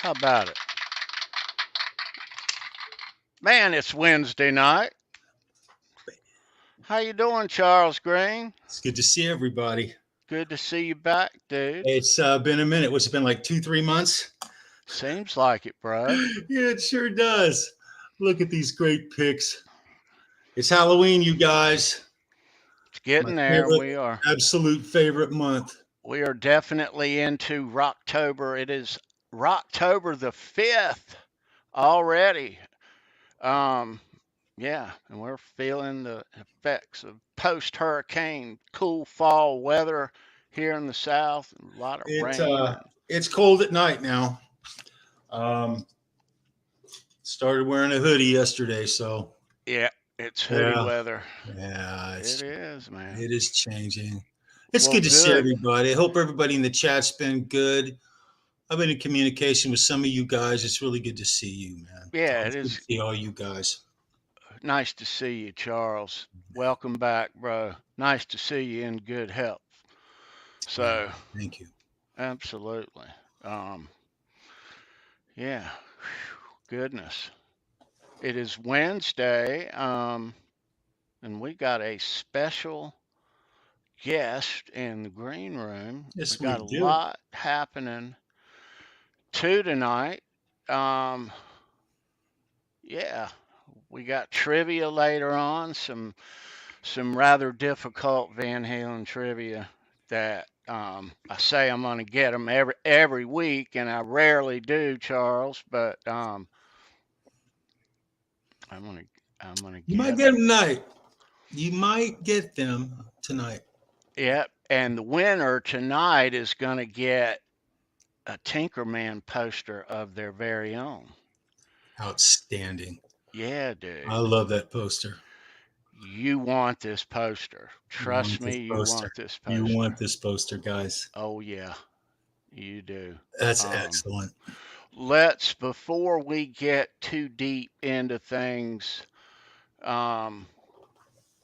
How about it? Man, it's Wednesday night. How you doing, Charles Green? It's good to see everybody. Good to see you back, dude. It's been a minute. What's it been, like 2-3 months? Seems like it, bro. Yeah, it sure does. Look at these great pics. It's Halloween, you guys. It's My getting there. favorite, absolute favorite month. We are definitely into Rocktober. It is Rocktober the 5th already. Um, yeah, and we're feeling the effects of post-hurricane, cool fall weather here in the South, a lot of It rain. it's cold at night now. Started wearing a hoodie yesterday, so Yeah, it's hoodie yeah, weather. yeah, It is, man. it is changing. It's Well, good to see good. everybody. I hope everybody in the chat's been good. I've been in communication with some of you guys. It's really good to see you, man. Yeah, it It's good is to see all you guys. nice to see you, Charles. Welcome back, bro. Nice to see you in good health. Yeah, So, thank you. absolutely. Um, yeah, goodness. It is Wednesday, and we got a special guest in the green room. We Yes, we got a do. lot happening tonight. Um, yeah, we got trivia later on, some rather difficult Van Halen trivia that I say I'm going to get them every week, and I rarely do, Charles. But I'm gonna You might get get them. them tonight. You might get them tonight. Yep, and the winner tonight is going to get a Tinkerman poster of their very own. Outstanding. Yeah, dude. I love that poster. You want this poster. You Trust want me, this you poster. want this You poster. want this poster, guys. Oh, yeah, you do. That's Um, excellent. before we get too deep into things, um,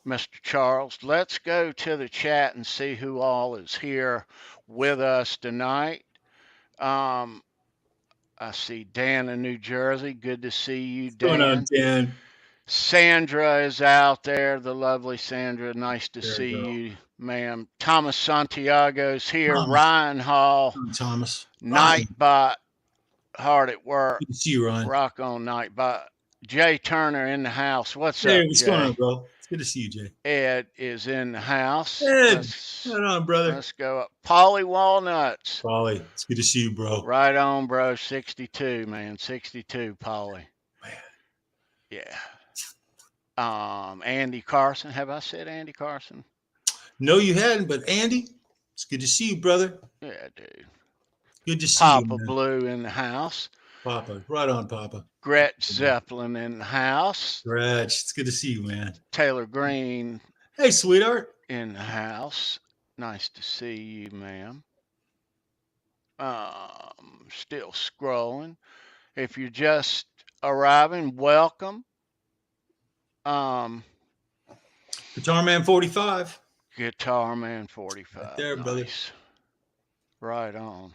Mr. Charles, let's go to the chat and see who all is here with us tonight. Um, I see Dan in New Jersey. Good to see you, What's going on, Dan. Dan? Sandra is out there, the lovely Sandra. Nice to There we see go. you, ma'am. Thomas Santiago's here. Thomas. Ryan Hall, Thomas. Ryan. Nightbot, hard at work. Good to see you, Ryan. Rock on Nightbot. Jay Turner in the house. What's Hey, up, what's going Jay? on, bro? It's good to see you, Jay. Ed is in the house. Ed, Let's right on, brother. let's go up. Polly Walnuts. Polly, it's good to see you, bro. Right on, bro. 62, man. 62, Polly. Man. Yeah. Andy Carson. Have I said Andy Carson? No, you hadn't, but Andy, it's good to see you, brother. Yeah, dude. Good to see you, Papa man. Blue in the house. Papa, right on, Papa. Gretch Zeppelin in the house. Gretch, it's good to see you, man. Taylor Green Hey, sweetheart. in the house. Nice to see you, ma'am. Still scrolling. If you're just arriving, welcome. Um, Guitar Man 45. Guitar Man 45. Right there, nice. brother. Right on.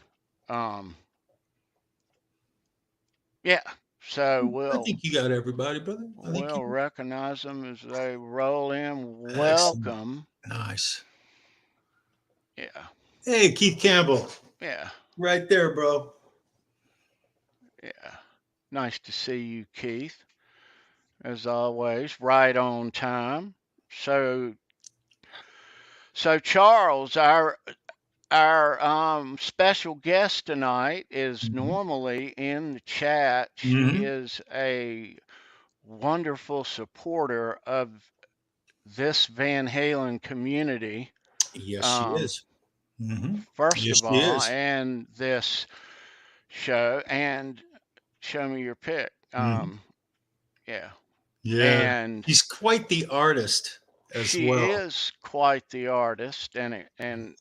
Yeah. So I think you got everybody, brother. we'll recognize them as they roll in. Excellent. Welcome. Nice. Yeah. Hey, Keith Campbell. Yeah. Right there, bro. Yeah. Nice to see you, Keith. As always, right on time. So Charles, our special guest tonight is normally in the chat. She is a wonderful supporter of this Van Halen community. Yes, she is. First Yes, of she all, is. and this show, and show me your pick. Yeah. Yeah. And she's quite the artist as she well. is quite the artist, and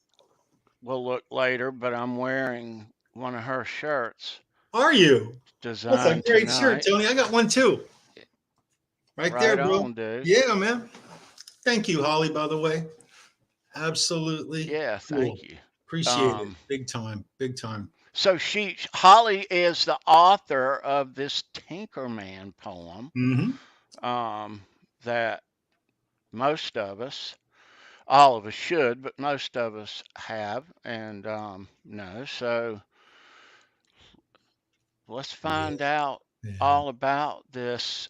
we'll look later, but I'm wearing one of her shirts. Are you? Designed That's a great tonight. shirt, Tony. I got one too. Right there, bro. On, dude. Yeah, man. Thank you, Holly, by the way. Absolutely. Yeah, thank you. Appreciate it. Um, Big time. Big time. so Holly is the author of this Tinkerman poem Mm-hmm. um, that most of us, all of us should, but most of us have and know. So let's Yeah. find out Yeah. all about this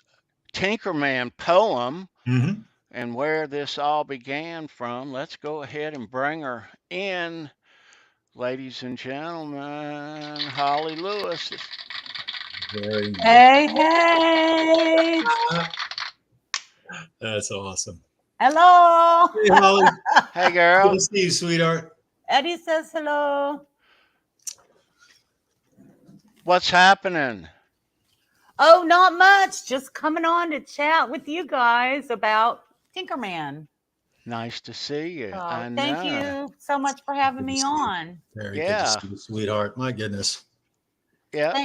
Tinkerman poem Mm-hmm. and where this all began from. Let's go ahead and bring her in, ladies and gentlemen. Holly Lewis. Very nice. Hey, hey. That's awesome. Hello. Hey, Holly. Hey, Good girl. to see you, sweetheart. Eddie says hello. What's happening? Oh, not much. Just coming on to chat with you guys about Tinkerman. Nice to see you. So I thank know. you so much for having Good to me see you. on. Very good to Yeah. see you, sweetheart. My goodness. Yep.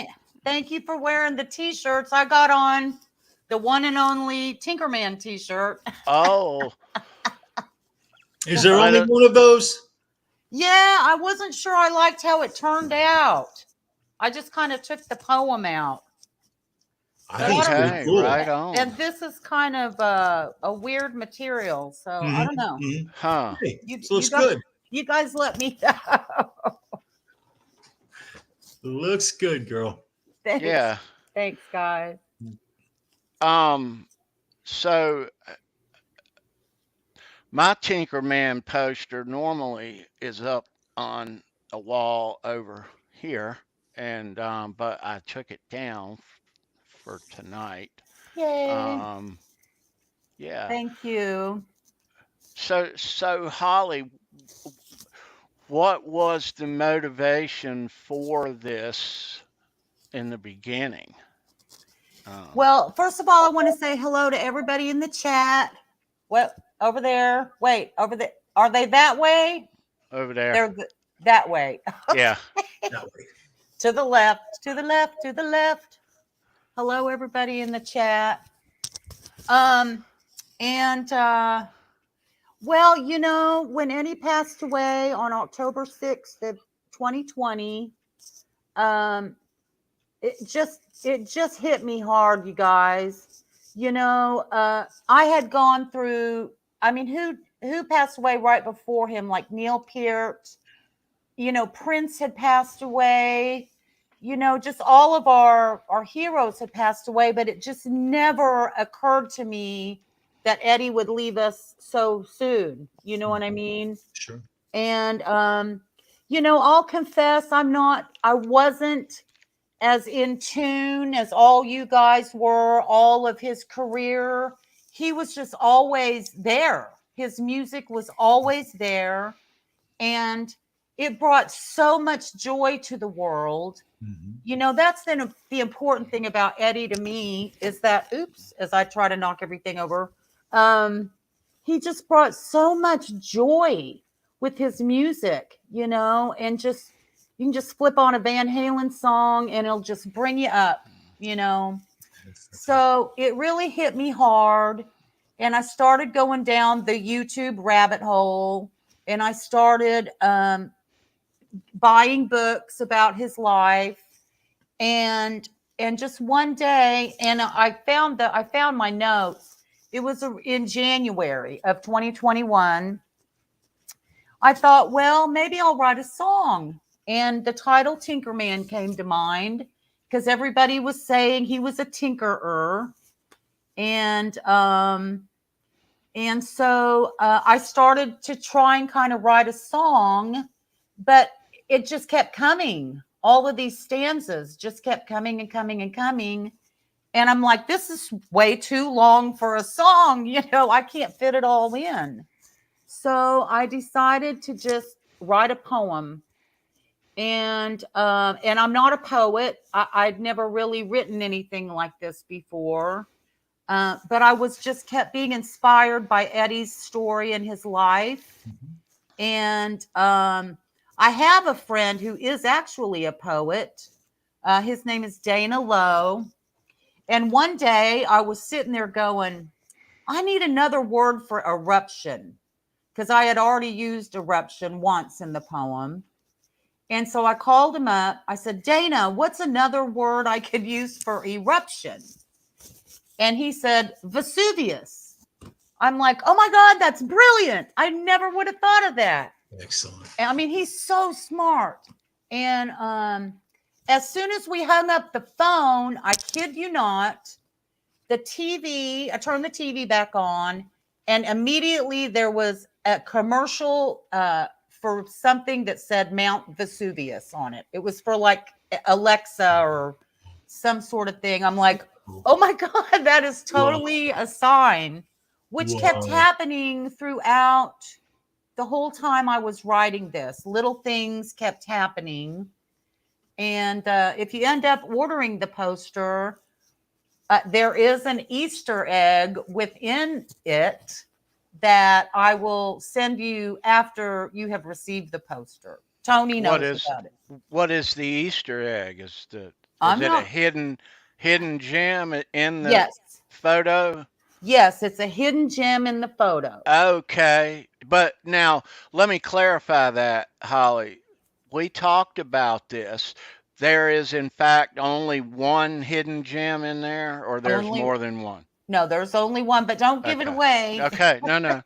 Thank you for wearing the t-shirts. I got on the one and only Tinkerman t-shirt. Oh, Is there let only it. one of those? Yeah, I wasn't sure I liked how it turned out. I just kind of took the poem out. I But think I it's don't, pretty Okay, cool. right on. and this is kind of a weird material, so I Mm-hmm. don't know. Mm-hmm. Huh. Hey, You this you looks got good. you guys let me know. Looks good, girl. Thanks. Yeah. Thanks, guys. Um, so my Tinkerman poster normally is up on a wall over here, and but I took it down for tonight. Yay. Um, yeah. Thank you. So Holly, what was the motivation for this in the beginning? Um, Well, first of all, I want to say hello to everybody in the chat. What over there? Wait, over there. Are they that way? over there. They're that way. Yeah. That way. To the left, to the left, to the left. Hello, everybody in the chat. Um, and well, when Eddie passed away on October 6th of 2020, um, it just hit me hard, you guys. I had gone through. I mean, who passed away right before him? Like Neil Peart. Prince had passed away. Just all of our heroes had passed away, but it just never occurred to me that Eddie would leave us so soon. You know what I mean? Sure. And I'll confess I wasn't as in tune as all you guys were, all of his career. He was just always there. His music was always there. And it brought so much joy to the world. That's the important thing about Eddie to me is that, oops, as I try to knock everything over, he just brought so much joy with his music, and just you can just flip on a Van Halen song and it'll just bring you up, you know. So it really hit me hard. And I started going down the YouTube rabbit hole and I started buying books about his life. And just one day, and I found my notes. It was in January of 2021. I thought, well, maybe I'll write a song. And the title Tinkerman came to mind because everybody was saying he was a tinkerer. And so I started to try and kind of write a song, but it just kept coming. All of these stanzas just kept coming and coming and coming. And I'm like, this is way too long for a song. I can't fit it all in. So I decided to just write a poem. And I'm not a poet. I'd never really written anything like this before. But I was just kept being inspired by Eddie's story and his life. And I have a friend who is actually a poet. His name is Dana Lowe. And one day I was sitting there going, I need another word for eruption. because I had already used eruption once in the poem. And so I called him up. I said, Dana, what's another word I could use for eruption? And he said, Vesuvius. I'm like, oh my God, that's brilliant. I never would have thought of that. Excellent. And I mean, he's so smart. And as soon as we hung up the phone, I kid you not, I turned the TV back on, and immediately there was a commercial for something that said Mount Vesuvius on it. It was for like Alexa or some sort of thing. I'm like, oh my God, that is totally a sign, which kept happening throughout the whole time I was writing this. Little things kept happening. And if you end up ordering the poster, there is an Easter egg within it that I will send you after you have received the poster. Tony What knows is about it. what is the Easter egg? Is I'm it a not. hidden gem in the Yes. photo? Yes, it's a hidden gem in the photo. Okay, but now let me clarify that, Holly. We talked about this. There is, in fact, only one hidden gem in there, or there's Only more than one? No, there's only one, but don't give it Okay. away. Okay. No, no.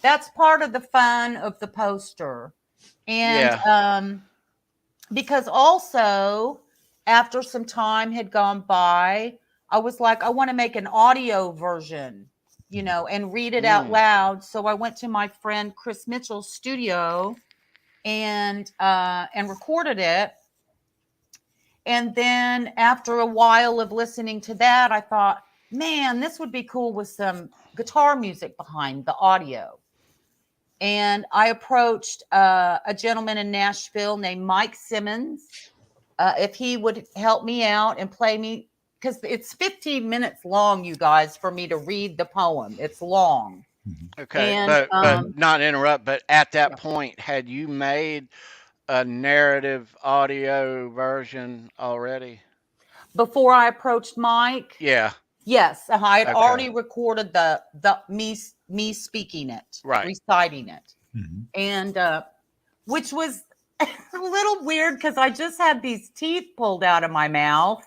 That's part of the fun of the poster. And Yeah. because also after some time had gone by, I was like, I want to make an audio version, and read it out Mm. loud. So I went to my friend Chris Mitchell's studio and recorded it. And then after a while of listening to that, I thought, man, this would be cool with some guitar music behind the audio. And I approached a gentleman in Nashville named Mike Simmons, if he would help me out and play me, because it's 15 minutes long, you guys, for me to read the poem. It's long. Okay. And But not interrupt. But at that point, had you made a narrative audio version already? before I approached Mike, Yeah. yes, I had Okay. already recorded the me speaking it, Right. reciting it, and which was a little weird because I just had these teeth pulled out of my mouth,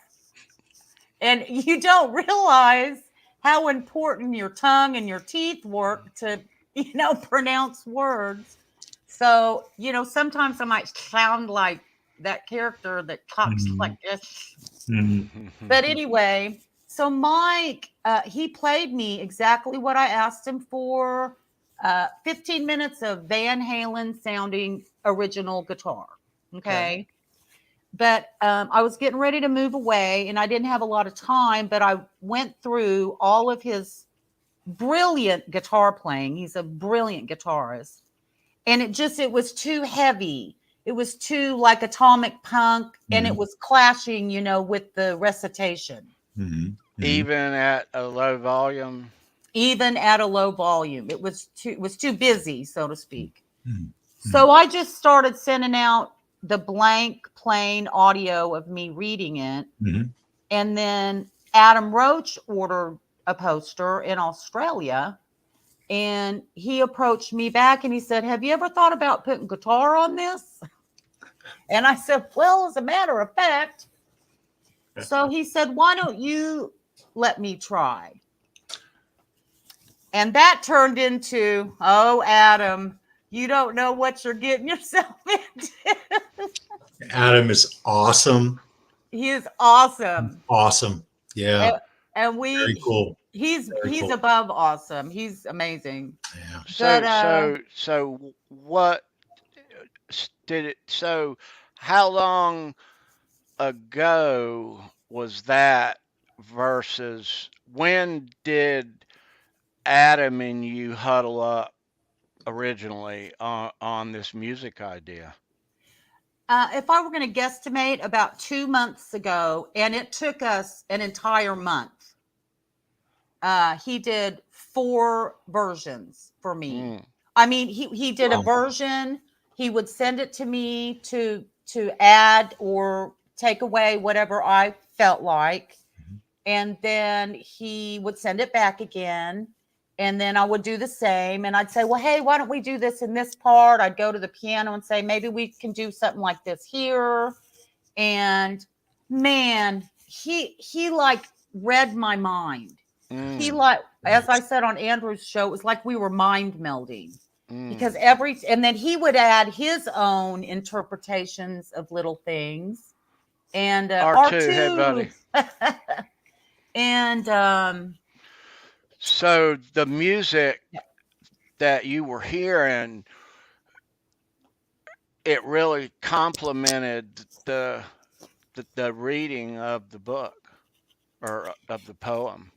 and you don't realize how important your tongue and your teeth work to pronounce words. So sometimes I might sound like that character that talks like this. But anyway, so Mike, he played me exactly what I asked him for. 15 minutes of Van Halen sounding original guitar. Okay. But I was getting ready to move away and I didn't have a lot of time, but I went through all of his brilliant guitar playing. He's a brilliant guitarist. And it was too heavy. It was too like atomic punk, and it was clashing, with the recitation. Even at a low volume. Even at a low volume, it was too busy, so to speak. So I just started sending out the blank, plain audio of me reading it, and then Adam Roach ordered a poster in Australia. And he approached me back and he said, have you ever thought about putting guitar on this? And I said, well, as a matter of fact. So he said, why don't you let me try? And that turned into, oh, Adam, you don't know what you're getting yourself into. Adam is awesome. He is awesome. Awesome. Yeah. And Very cool. He's cool. above awesome. He's amazing. Yeah. So what did it? So how long ago was that versus when did Adam and you huddle up originally on this music idea? If I were going to guesstimate, about 2 months ago, and it took us an entire month. He did 4 versions for me. I mean, he did a version. He would send it to me to add or take away whatever I felt like. And then he would send it back again. And then I would do the same. And I'd say, well, hey, why don't we do this in this part? I'd go to the piano and say, maybe we can do something like this here. And man, he like read my mind. He like, as I said on Andrew's show, it was like we were mind melding because and then he would add his own interpretations of little things. And R2, hey buddy. And So the music that you were hearing, it really complemented the reading of the book or of the poem.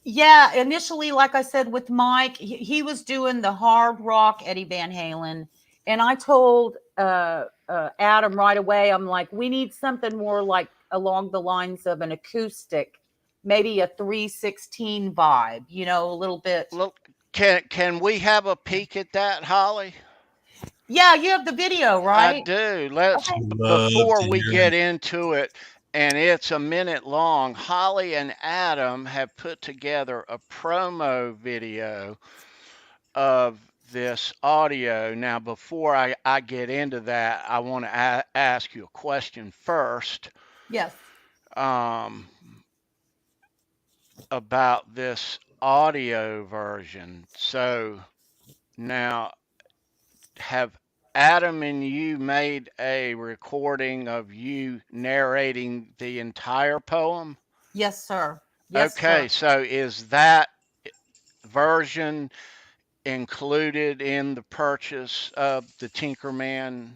yeah, initially, like I said, with Mike, he was doing the hard rock Eddie Van Halen. And I told Adam right away, I'm like, we need something more like along the lines of an acoustic, maybe a 316 vibe, you know, a little bit. Look, can we have a peek at that, Holly? Yeah, you have the video, right? I do. Let's Okay. before we get into it, and it's a minute long. Holly and Adam have put together a promo video of this audio. Now, before I get into that, I want to ask you a question first. Yes. About this audio version. So now, have Adam and you made a recording of you narrating the entire poem? Yes, sir. Yes, Okay, sir. so is that version included in the purchase of the Tinkerman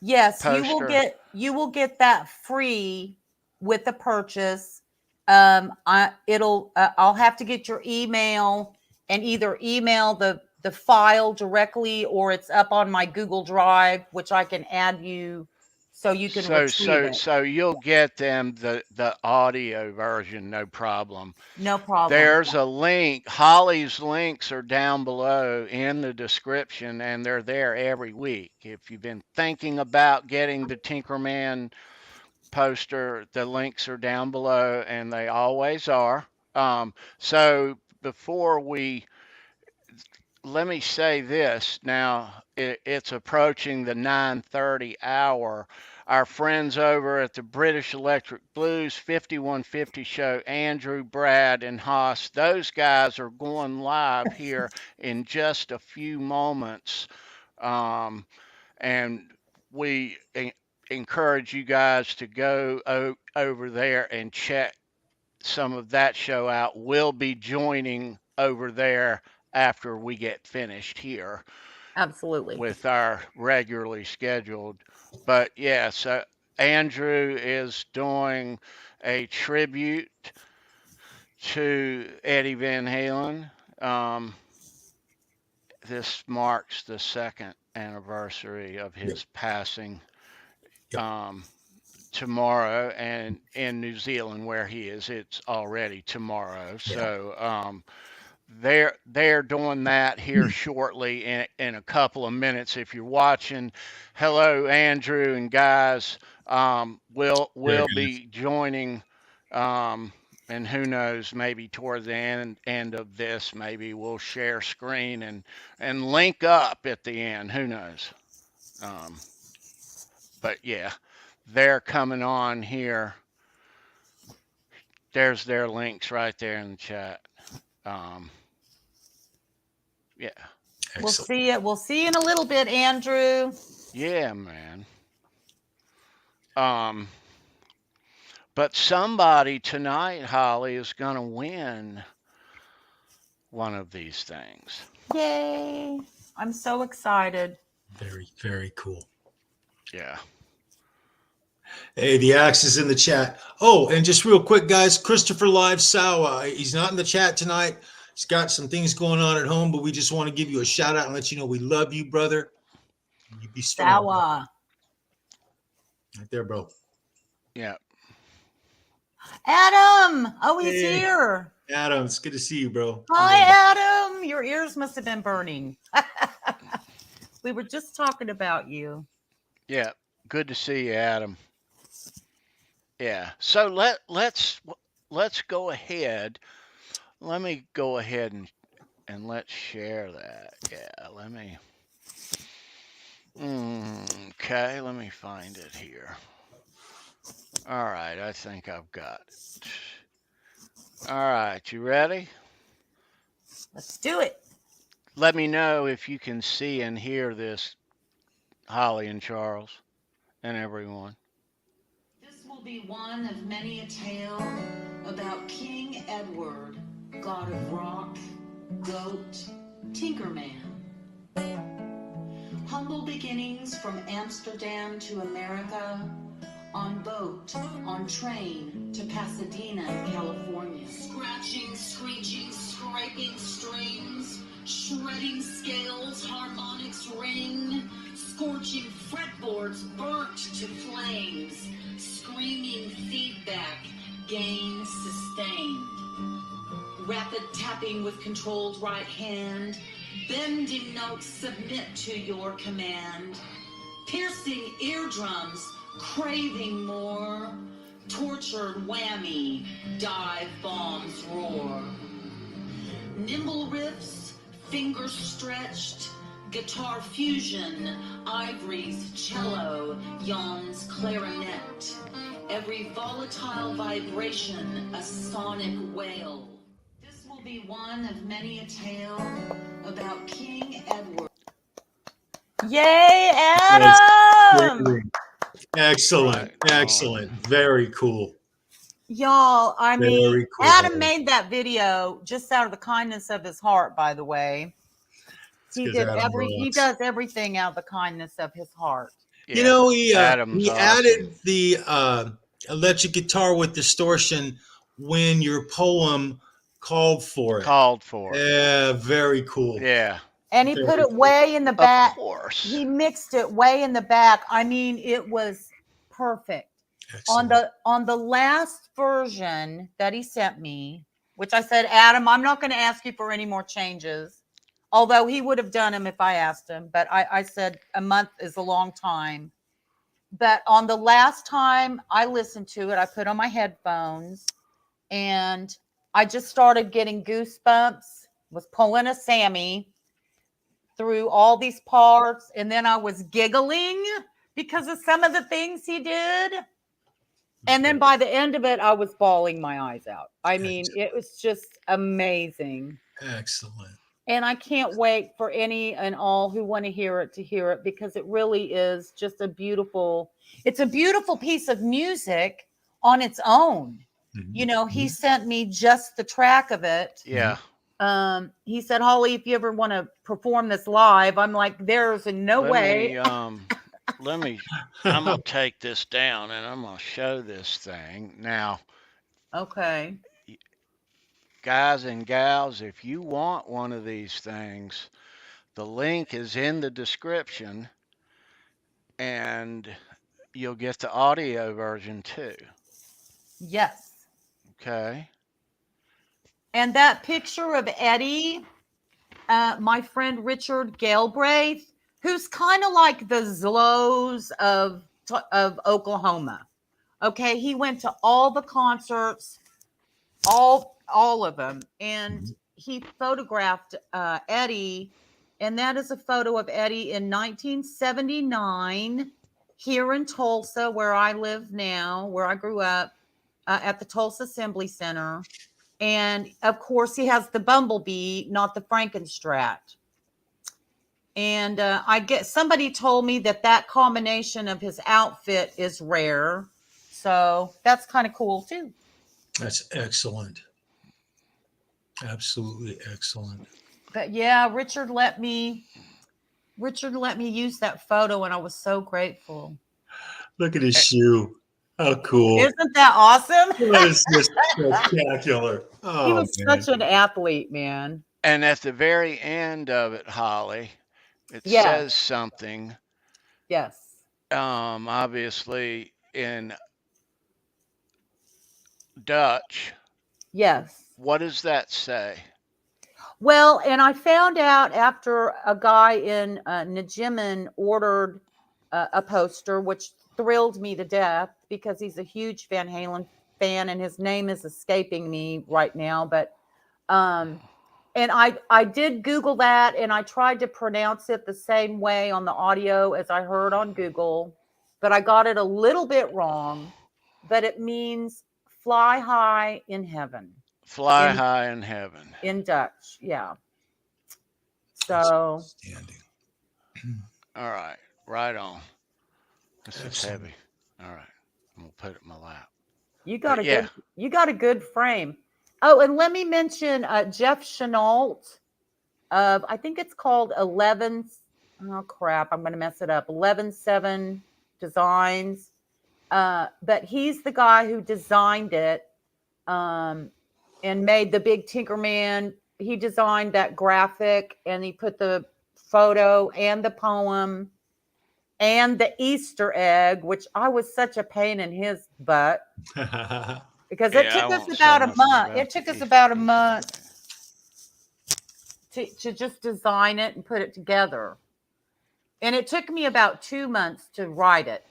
Yes, poster? you will get that free with the purchase. I'll have to get your email and either email the file directly or it's up on my Google Drive, which I can add you so you can retrieve it. So you'll get them the audio version, no problem. No problem. There's a link. Holly's links are down below in the description, and they're there every week. If you've been thinking about getting the Tinkerman poster, the links are down below, and they always are. So before let me say this now. It's approaching the 9:30 hour. Our friends over at the British Electric Blues 5150 show, Andrew, Brad, and Haas, those guys are going live here in just a few moments. And we encourage you guys to go over there and check some of that show out. We'll be joining over there after we get finished here. Absolutely. With our regularly scheduled. But yeah, so Andrew is doing a tribute to Eddie Van Halen. This marks the second anniversary of his passing. Tomorrow, and in New Zealand where he is, it's already tomorrow. So they're doing that here shortly in a couple of minutes. If you're watching, hello Andrew and guys. We'll be joining, and who knows, maybe toward the end of this, maybe we'll share screen and link up at the end. Who knows? But yeah, they're coming on here. There's their links right there in the chat. Yeah. Excellent. We'll see it. We'll see you in a little bit, Andrew. Yeah, man. But somebody tonight, Holly, is going to win one of these things. Yay. I'm so excited. Very, very cool. Yeah. Hey, the axe is in the chat. Oh, and just real quick, guys, Christopher Live Sawa. He's not in the chat tonight. He's got some things going on at home, but we just want to give you a shout out and let you know we love you, brother. You be strong. Sawa. Right there, bro. Yeah. Adam. Oh, he's here. Adam, it's good to see you, bro. Hi, Adam. Your ears must have been burning. We were just talking about you. Yeah. Good to see you, Adam. Yeah. So let's go ahead. Let me go ahead and let's share that. Yeah, let me. Okay, let me find it here. All right, I think I've got it. All right, you ready? Let's do it. Let me know if you can see and hear this, Holly and Charles and everyone. This will be one of many a tale about King Edward, god of rock, goat, Tinkerman. Humble beginnings from Amsterdam to America, on boat, on train to Pasadena, California. Scratching, screeching, scraping strings, shredding scales, harmonics ring, scorching fretboards burnt to flames, screaming feedback, gain sustained. Rapid tapping with controlled right hand, bending notes submit to your command, piercing eardrums, craving more, tortured whammy, dive bombs roar. Nimble riffs, fingers stretched, guitar fusion, ivories, cello, yawns, clarinet. Every volatile vibration, a sonic wail. This will be one of many a tale about King Edward. Yay, That's Adam! great. Excellent. Right Excellent. on. Very cool. Y'all, I mean, Very cool. Adam made that video just out of the kindness of his heart, by the way. It's because Adam He rocks. does everything out of the kindness of his heart. You Yeah, know, Adam's he awesome. added the electric guitar with distortion when your poem called for it. Called for it. Yeah, very cool. Yeah, And he Very put it cool. way in the of back. course. He mixed it way in the back. I mean, it was perfect. Excellent. On the last version that he sent me, which I said, Adam, I'm not going to ask you for any more changes. Although he would have done them if I asked him, but I said a month is a long time. But on the last time I listened to it, I put on my headphones and I just started getting goosebumps, was pulling a Sammy through all these parts. And then I was giggling because of some of the things he did. And then by the end of it, I was bawling my eyes out. I mean, it was just amazing. Excellent. And I can't wait for any and all who want to hear it because it really is just it's a beautiful piece of music on its own. Mhm. You know, he sent me just the track of it. Yeah. He said, Holly, if you ever want to perform this live, I'm like, there's no way. I'm gonna take this down and I'm gonna show this thing. Now, Okay. guys and gals, if you want one of these things, the link is in the description and you'll get the audio version too. Yes. Okay. And that picture of Eddie, my friend Richard Galbraith, who's kind of like the Zlos of Oklahoma. Okay, he went to all the concerts, all of them, and he photographed Eddie, and that is a photo of Eddie in 1979 here in Tulsa, where I live now, where I grew up, at the Tulsa Assembly Center. And of course, he has the bumblebee, not the Frankenstrat. And I get somebody told me that combination of his outfit is rare, so that's kind of cool too. That's excellent. Absolutely excellent. But yeah, Richard let me use that photo, and I was so grateful. Look at his shoe. How cool. Isn't that awesome? That is just spectacular. Oh, He was man. such an athlete, man. And at the very end of it, Holly, it Yeah. says something, Yes. obviously in Dutch. Yes. What does that say? Well, and I found out after a guy in Najimin ordered a poster, which thrilled me to death because he's a huge Van Halen fan, and his name is escaping me right now. But And I did Google that, and I tried to pronounce it the same way on the audio as I heard on Google, but I got it a little bit wrong. But it means fly high in heaven Fly in high in heaven. Dutch. Yeah. That's So outstanding. All right. Right on. This is Excellent. heavy. All right. I'm going to put it in my lap. you got But a yeah, good frame. Oh, and let me mention Jeff Chenault of, I think it's called 11. Oh crap, I'm going to mess it up. 11-7 Designs. But he's the guy who designed it, and made the big Tinkerman. He designed that graphic, and he put the photo and the poem and the Easter egg, which I was such a pain in his butt because it yeah, I took us won't say about a nothing month. about It the took us Easter about a egg. month to just design it and put it together. And it took me about 2 months to write it.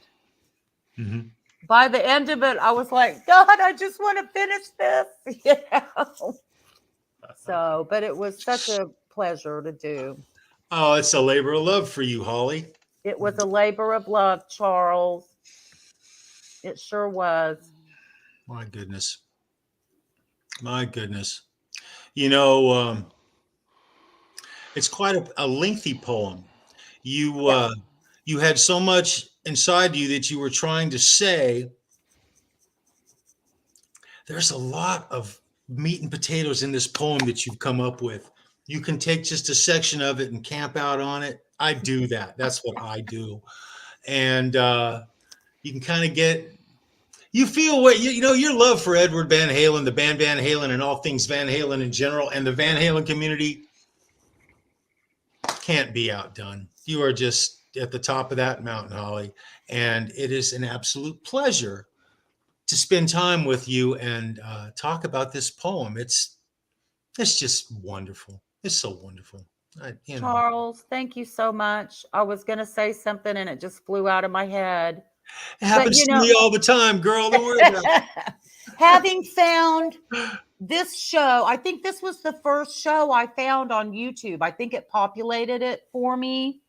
Mhm. By the end of it, I was like, God, I just want to finish this. You know? So, but it was such a pleasure to do. Oh, it's a labor of love for you, Holly. It was a labor of love, Charles. It sure was. My goodness. My goodness. You know, it's quite a lengthy poem. You Yeah. you had so much inside you that you were trying to say. There's a lot of meat and potatoes in this poem that you've come up with. You can take just a section of it and camp out on it. I do that. That's what I do. And you can kind of get, you feel what, you know, your love for Edward Van Halen, the band Van Halen, and all things Van Halen in general, and the Van Halen community can't be outdone. You are just at the top of that mountain, Holly. And it is an absolute pleasure to spend time with you and talk about this poem. It's just wonderful. It's so wonderful. You know, Charles, thank you so much. I was going to say something and it just flew out of my head. it But, happens to me all the time, girl. Don't worry about having found this show, I think this was the first show I found on YouTube. I think it populated it for me.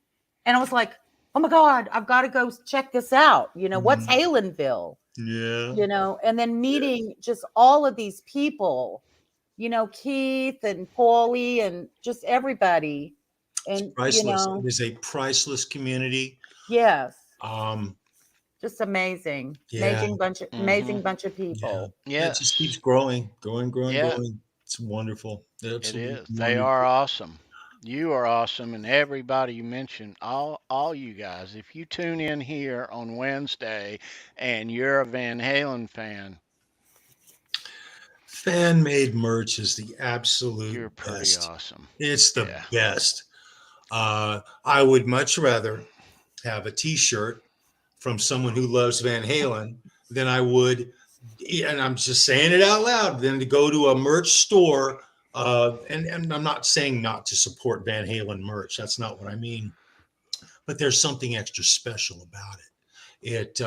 And I was like, oh my God, I've got to go check this out. You know, what's it. Halenville? Yeah. You know, and then meeting just all of these people, you know, Keith and Paulie and just everybody. It's And, you priceless. It know, is a priceless community. yes, Um, just amazing. yeah, Mm-hmm. Amazing bunch of yeah. people. It just keeps Yes. growing, Yeah, going. It's wonderful. it Absolutely is. They are wonderful. awesome. You are awesome, and everybody you mentioned, all you guys. If you tune in here on Wednesday and you're a Van Halen fan, Fan made merch is the absolute you're pretty best. awesome. It's the Yeah. best. I would much rather have a T-shirt from someone who loves Van Halen than I would, and I'm just saying it out loud, than to go to a merch store. And I'm not saying not to support Van Halen merch. That's not what I mean. But there's something extra special about it.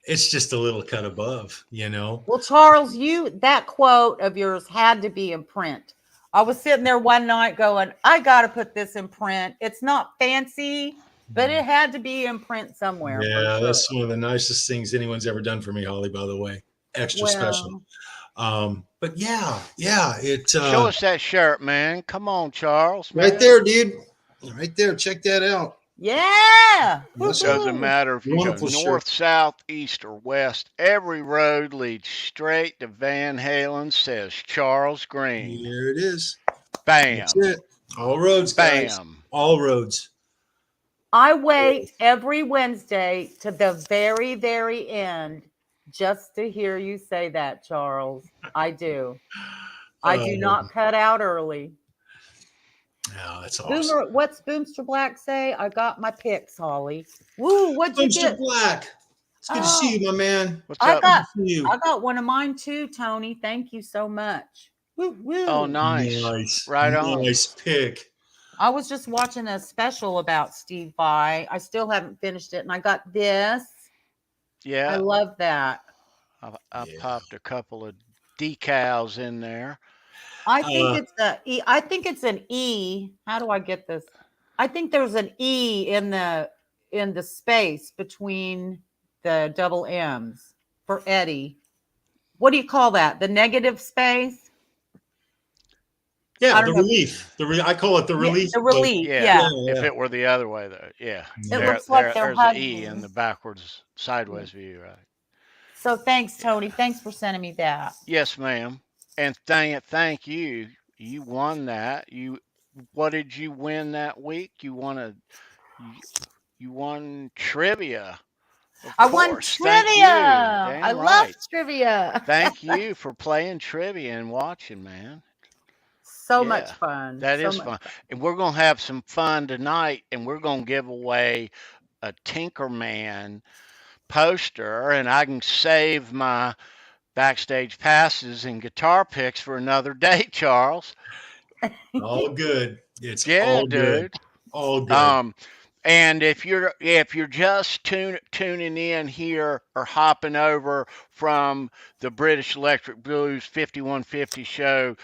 It's just a little cut above, you know. Well, Charles, that quote of yours had to be in print. I was sitting there one night going, I got to put this in print. It's not fancy, but it had to be in print somewhere for Yeah, sure. that's one of the nicest things anyone's ever done for me, Holly, by the way. Extra special. Well, But yeah, it Show us that shirt, man. Come on, Charles, right man. there, dude. Right there. Check that out. yeah. That's a Doesn't Woo-hoo. matter if you go wonderful shirt. north, south, east, or west. Every road leads straight to Van Halen, says Charles Green. Here it is. That's Bam. it. All roads, guys. Bam. All roads. I wait every Wednesday to the very, very end just to hear you say that, Charles. I do. I do Oh, not cut out early. yeah, that's awesome. Boomer, what's Boomster Black say? I got my picks, Holly. Woo, what'd you Mr. get? Black. It's good to see Oh, you, my man. What's I up? Good to got see you. I got one of mine too, Tony. Thank you so much. Woo Oh, woo. nice. Nice. Right on. Nice pick. I was just watching a special about Steve Vai. I still haven't finished it, and I got this. I Yeah, love that. I Yeah. popped a couple of decals in there. I think it's a E. I think it's an E. How do I get this? I think there's an E in the space between the double M's for Eddie. What do you call that? The negative space? Yeah, I the don't know. relief. I call it the Yeah, relief. the But relief. Yeah, Yeah. yeah, if yeah. it were the other way, though, yeah, It Yeah. looks like they're there's an E in hugging. the backwards Yeah. sideways view, right? So thanks, Yeah. Tony. Thanks for sending me that. Yes, ma'am. And thank you. You won that. What did you win that week? You, you won trivia, of I won course. Thank you. trivia. I Damn love right. trivia. Thank you for playing trivia and watching, man. So much Yeah, fun. that So is much fun. fun. And we're going to have some fun tonight, and we're going to give away a Tinkerman poster, and I can save my backstage passes and guitar picks for another day, Charles. All good. It's Yeah, all good. dude. All good. Um, and if you're just tuning in here or hopping over from the British Electric Blues 5150 show,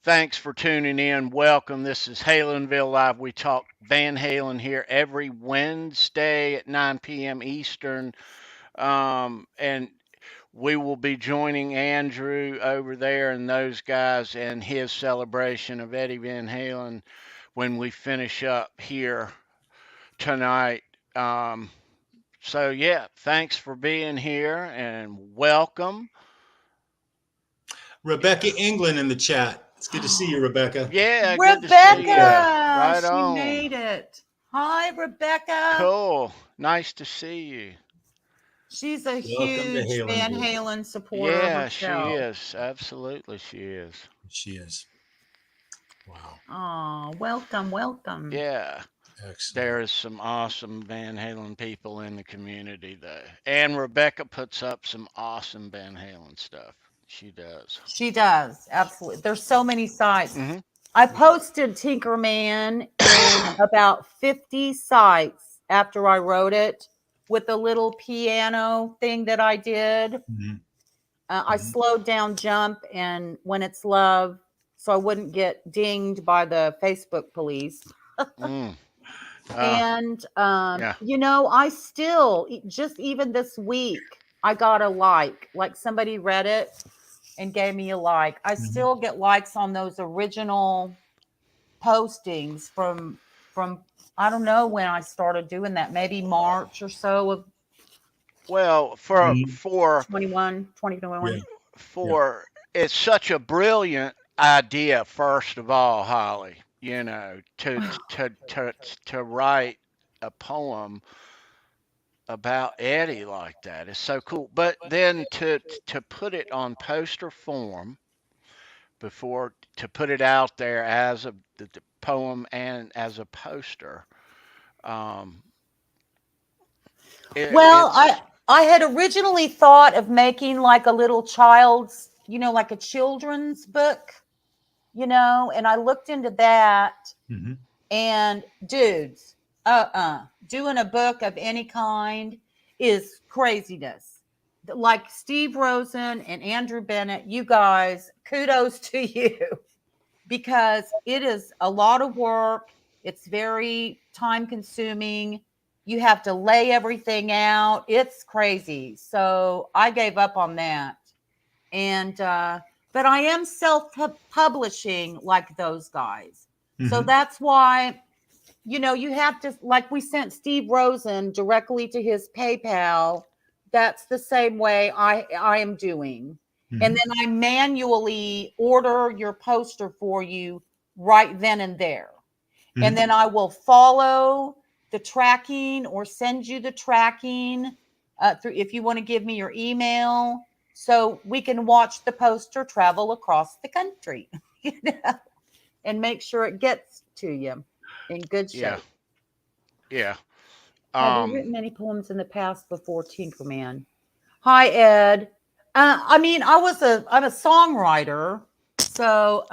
thanks for tuning in. Welcome. This is Halenville Live. We talk Van Halen here every Wednesday at 9 p.m. Eastern. And we will be joining Andrew over there and those guys and his celebration of Eddie Van Halen when we finish up here tonight. Um, so, yeah, thanks for being here and welcome. Rebecca England in the chat. It's good to see you, Rebecca. Yeah, good to see you. Yeah. Rebecca, Right she on. made it. Hi, Rebecca. Cool. Nice to see you. She's a Welcome to huge Van Halenville. Halen supporter Yeah, she herself. is. Absolutely, she is. She is. Wow. Oh, welcome, welcome. Yeah. Excellent. There's some awesome Van Halen people in the community, though. And Rebecca puts up some awesome Van Halen stuff. She does. She does. Absolutely. There's so many sites. Hmm. I posted Tinkerman in about 50 sites after I wrote it with the little piano thing that I did. Mhm. I slowed down Jump and When It's Love so I wouldn't get dinged by the Facebook police. Mm. And, Yeah. I still, just even this week, I got a like somebody read it and gave me a like. I still get likes on those original postings from I don't know when I started doing that, maybe March or so of Well, Mhm. for 2021. Yeah. for it's such a brilliant idea. First of all, Holly, to write a poem about Eddie like that is so cool. But then to put it on poster form before to put it out there as the poem and as a poster, um, Well, it's I had originally thought of making like a little child's, like a children's book, and I looked into that. Mhm. And dudes, doing a book of any kind is craziness. Like Steve Rosen and Andrew Bennett, you guys, kudos to you because it is a lot of work. It's very time consuming. You have to lay everything out. It's crazy. So I gave up on that. And, but I am self publishing like those guys. So Mhm. that's why, you have to, like we sent Steve Rosen directly to his PayPal. That's the same way I am doing. And Mhm. then I manually order your poster for you right then and there. And Mhm. then I will follow the tracking or send you the tracking through if you want to give me your email so we can watch the poster travel across the country and make sure it gets to you in good yeah, shape. yeah. Have you Um, written any poems in the past before Tinkerman? Hi, Ed. I'm a songwriter, so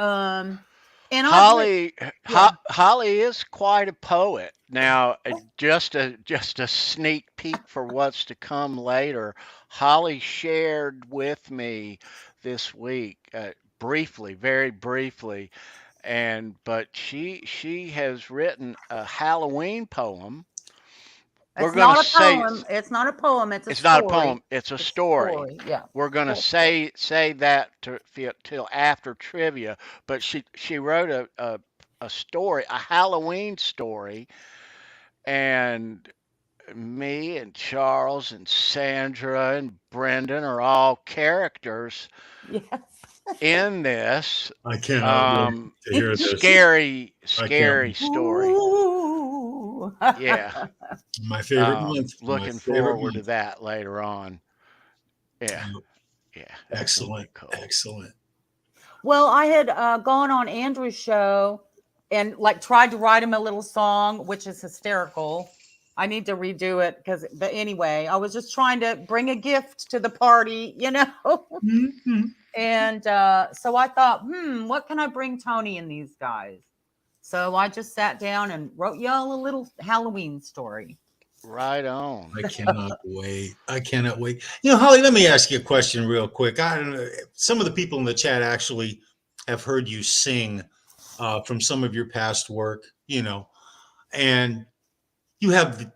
and I've written, yeah. Holly is quite a poet. Now, just a sneak peek for what's to come later. Holly shared with me this week briefly, very briefly, but she has written a Halloween poem. We're It's gonna not a say poem. It's not a poem. It's a it's not a story. poem; it's a It's a story. story. Yeah. We're gonna Short story. say that till after trivia. But she wrote a story, a Halloween story, and me and Charles and Sandra and Brendan are all characters Yes. in this I cannot wait to hear this. I can't scary wait. story. Ooh. Yeah. My favorite month. My Looking favorite forward to month. that later on. Yeah. Yeah, Yeah. That's gonna be excellent. cool. Excellent. Well, I had gone on Andrew's show and like tried to write him a little song, which is hysterical. I need to redo it but anyway, I was just trying to bring a gift to the party, you know? Mhm. And so I thought, what can I bring Tony and these guys? So I just sat down and wrote y'all a little Halloween story. Right on. I cannot wait. I cannot wait. You know, Holly, let me ask you a question real quick. I don't know. Some of the people in the chat actually have heard you sing from some of your past work, you know, and you have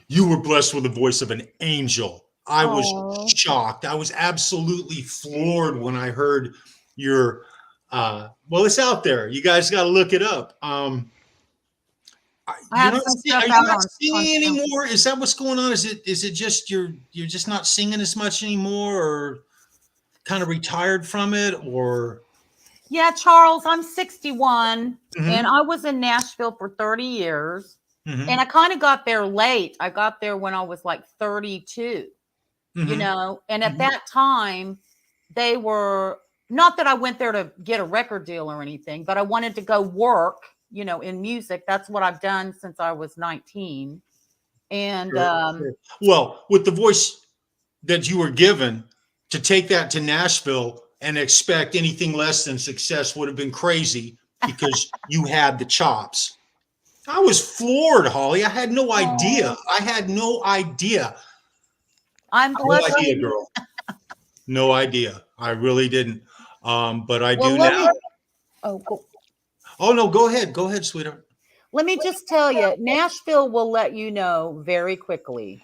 you were blessed with the voice of an angel. I was Oh, shocked. I was absolutely floored when I heard your well, it's out there. You guys got to look it up. I have some Are stuff you out not on singing anymore? Is that what's going on? Is it just you're just not singing as much anymore, or kind of retired from it, or Yeah, Charles, I'm 61 and Mhm, I was in Nashville for 30 years. And mhm, I kind of got there late. I got there when I was like 32, you mhm, know, and at mhm. that time, they were not that I went there to get a record deal or anything, but I wanted to go work, you know, in music. That's what I've done since I was 19. And Sure, sure. Well, with the voice that you were given, to take that to Nashville and expect anything less than success would have been crazy because you had the chops. I was floored, Holly. I had no idea. oh, I had no idea. I'm No blushing. idea, girl. No idea. I really didn't. But I Well, do now. oh, go, Oh no, go ahead. Go ahead, sweetheart. let me just tell you, Nashville will let you know very quickly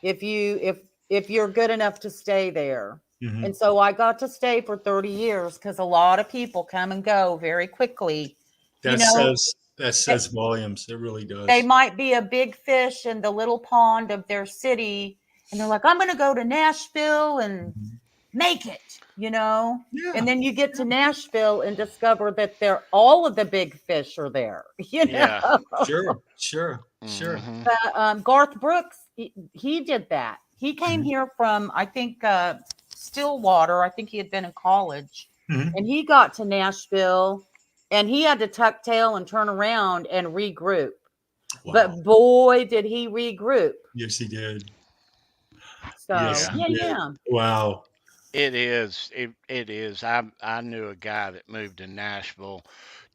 if you're good enough to stay there. Mhm. And so I got to stay for 30 years because a lot of people come and go very quickly. You That know, says that they, says volumes. It really they does. might be a big fish in the little pond of their city, and they're like, I'm going to go to Nashville and Mhm. make it, you know? And Yeah. then you get to Nashville and discover that they're all of the big fish are there, you know? Yeah. Sure. Sure. Sure. Hmm. Garth Brooks, he did that. He came Mhm. here from, I think, Stillwater. I think he had been in college. Mhm. And he got to Nashville and he had to tuck tail and turn around and regroup. Wow. But boy, did he regroup. Yes, he did. Yes, So, Yeah. he yeah, did. yeah. Wow. It is. It is. I knew a guy that moved to Nashville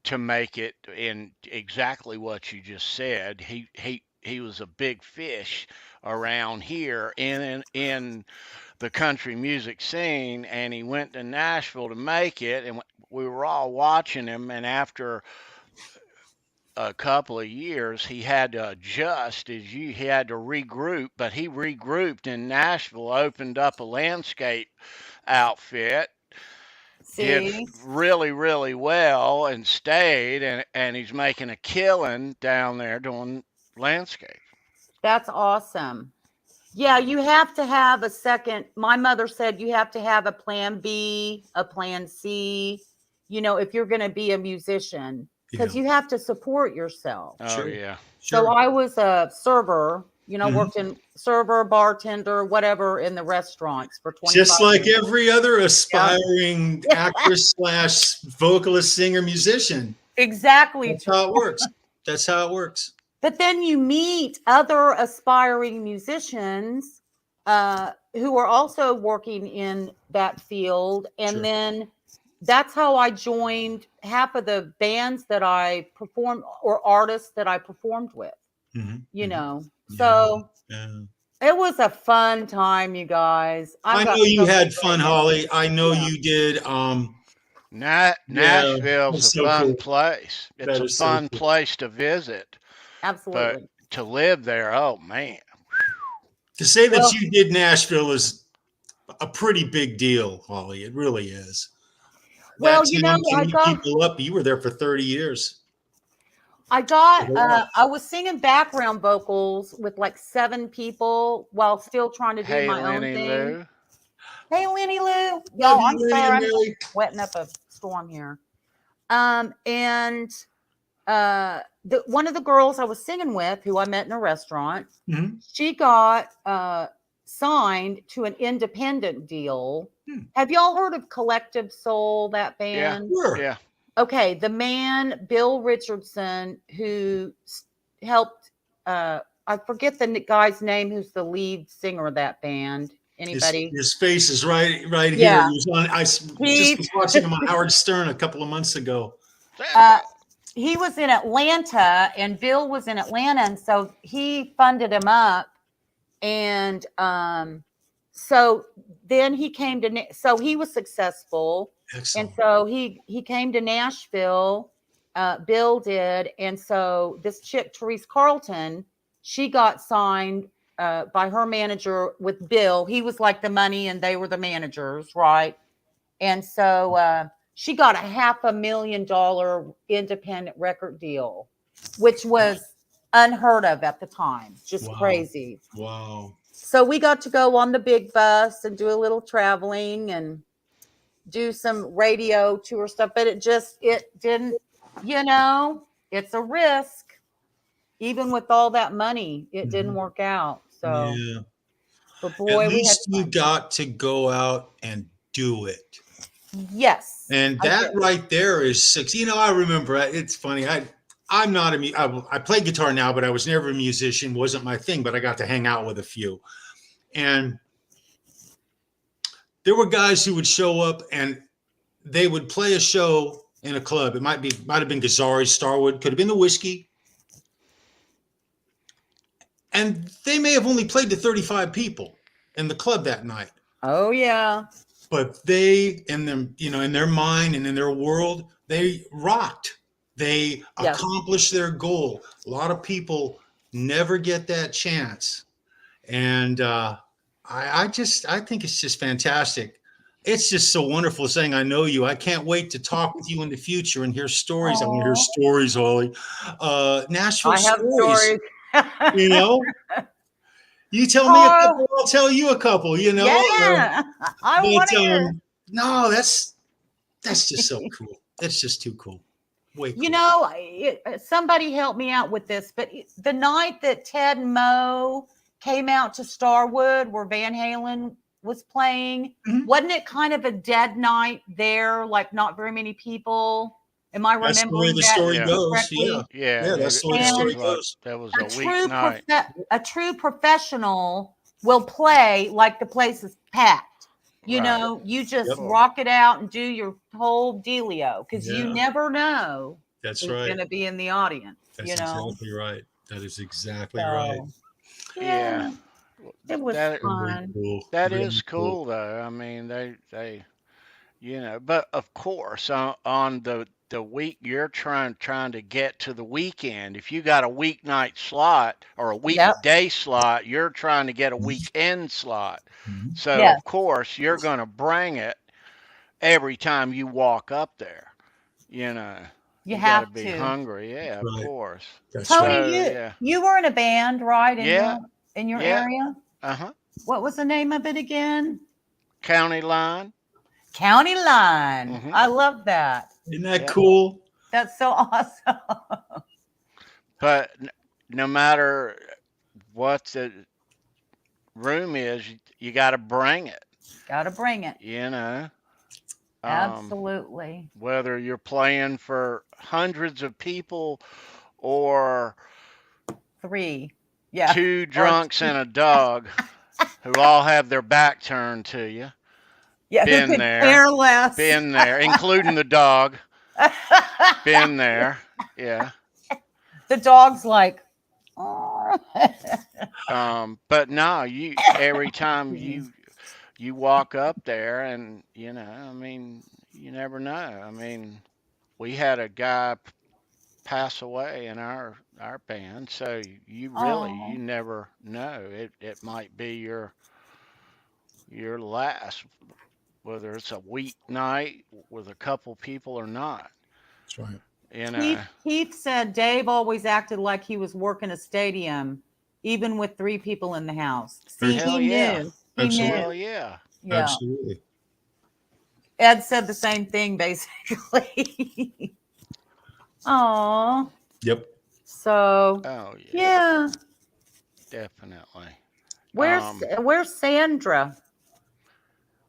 to make it in exactly what you just said. He was a big fish around here in the country music scene, and he went to Nashville to make it, and we were all watching him. And after a couple of years, he had to adjust. He had to regroup, but he regrouped in Nashville, opened up a landscape outfit, did See, really well, and stayed, and he's making a killing down there doing landscape. that's awesome. Yeah, you have to have a second. My mother said you have to have a plan B, a plan C, you know, if you're going to be a musician, because Yeah. you have to support yourself. Oh Sure. yeah. So Sure. I was a server, you know, Mhm. worked in server, bartender, whatever in the restaurants for 25 Just like years. every other Yep. aspiring actress slash vocalist, singer, musician. Exactly. That's how it works. That's how it works. But then you meet other aspiring musicians who are also working in that field. And Sure. then that's how I joined half of the bands that I performed or artists that I performed with, Mhm. you Mhm. know. Yeah. So Yeah. it was a fun time, you guys. I've I got know you so many had great fun, Holly. memories. I know Yeah. you did. Yeah, Nashville's a that's so fun cool. place. It's That a is so fun cool. place to visit, but Absolutely. to live there, oh man. To say that Well, you did Nashville is a pretty big deal, Holly. It really is. well, That town can eat people up. You were there for 30 years. I was singing background vocals with like 7 people while still trying to do Hey, my own Lenny thing. Lou. Hey, Lenny Lou. Love Y'all, you, I'm Lenny and sorry. I'm Millie. wetting up a storm here. And one of the girls I was singing with, who I met in a restaurant, Mhm. she got signed to an independent deal. Have y'all heard of Collective Soul, that Yeah, band? Sure. yeah. Okay, the man Bill Richardson, who helped I forget the guy's name who's the lead singer of that band. Anybody? His face is right here. Yeah. He was on. I just He was watching him on Howard Stern a couple of months ago. uh, he was in Atlanta, and Bill was in Atlanta, and so he funded him up, and so then he came to, so he was successful, and Excellent. so he came to Nashville. Bill did, and so this chick Therese Carlton, she got signed by her manager with Bill. He was like the money, and they were the managers, right? And so she got a $500,000 independent record deal, which was unheard of at the time. Just Wow. crazy. Wow. So we got to go on the big bus and do a little traveling and do some radio tour stuff, but it didn't, it's a risk. Even with all that money, it didn't work out. So, Yeah. but At boy, we had least you fun. got to go out and do it. Yes. And I that did. right there is 6. I remember. It's funny. I'm not I play guitar now, but I was never a musician. Wasn't my thing. But I got to hang out with a few, and there were guys who would show up and they would play a show in a club. It might have been Gazzari, Starwood, could have been the Whiskey, and they may have only played to 35 people in the club that night. Oh yeah. But they, in them, in their mind and in their world, they rocked. They Yes. accomplished their goal. A lot of people never get that chance, and I think it's just fantastic. It's just so wonderful saying I know you. I can't wait to talk with you in the future and hear stories. I want to hear Aw. stories, Holly. Nashville I have stories. stories. You tell me a Oh, couple, I'll tell you a couple. yeah. I want to But hear. no, that's just so cool. It's just too cool. Way cool. Somebody helped me out with this, but the night that Ted and Mo came out to Starwood, where Van Halen was playing, wasn't it kind of a dead night there? Like not very many people. Am I That's the way remembering the that story Yeah. goes. correctly? Yeah, that's the way the story goes. That was A a week true night. a true professional will play like the place is packed. Right. You just Yep. rock it out and do your whole dealio because you Yeah. never know That's who's right. going to be in the audience. That's exactly right. That is exactly right. So, Yeah. it was That Very fun. cool. that Very is cool though. I mean, they but of course on the week you're trying to get to the weekend. If you got a weeknight slot or a Yep. weekday slot, you're trying to get a weekend slot. Mhm. So Yes. of course you're going to bring it every time you walk up there. You know, You you got to have be to. hungry. Yeah, of Right. course. That's Tony, right. So yeah, you were in a band, right? yeah, In your yeah. area? Uh-huh. What was the name of it again? County line. County Line. Mm-hmm. I love that. Isn't that Yep. cool? That's so awesome. But no matter what the room is, you got to bring it. Got to bring it. You know, Absolutely. whether you're playing for hundreds of people or 3. Yeah. two drunks and a dog who all have their back turned to you. Yeah. Who Been could there. care less? Been there, including the dog. Been there. Yeah. The dog's like, oh. But no, every time you walk up there and, I mean, you never know. I mean, we had a guy pass away in our band, so you Oh, never know. It might be your last, whether it's a weeknight with a couple people or not. That's right. You know, Keith said Dave always acted like he was working a stadium, even with 3 people in the house. See, hell he yeah, knew. He Absolutely. knew. hell yeah. Yeah. Absolutely. Ed said the same thing, basically. Oh, Yep. so Oh yeah, yeah. definitely. Where's Sandra?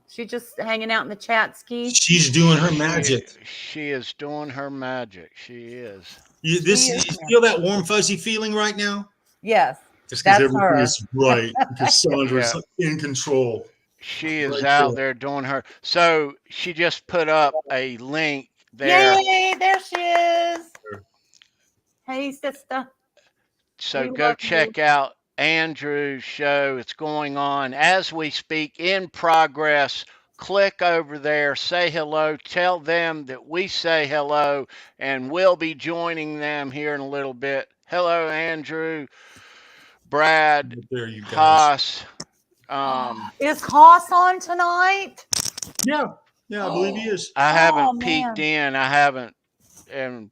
She just hanging out in the chat ski. She's doing her She magic. she is doing her magic. She is. You, She you is. feel that warm, fuzzy feeling right now? Yes, Just because that's everything her. is right, because Sandra's Yeah, in control. she is Right out there. there doing her. So she just put up a link there. Yay! There she is. Hey, sister. So We go love you. check out Andrew's show. It's going on as we speak, in progress. Click over there, say hello, tell them that we say hello, and we'll be joining them here in a little bit. Hello, Andrew, Brad, Right there, you guys. Haas. Um, Is Haas on tonight? Yeah. Yeah, I believe he Oh, is. I oh haven't peeked man. in. I haven't, and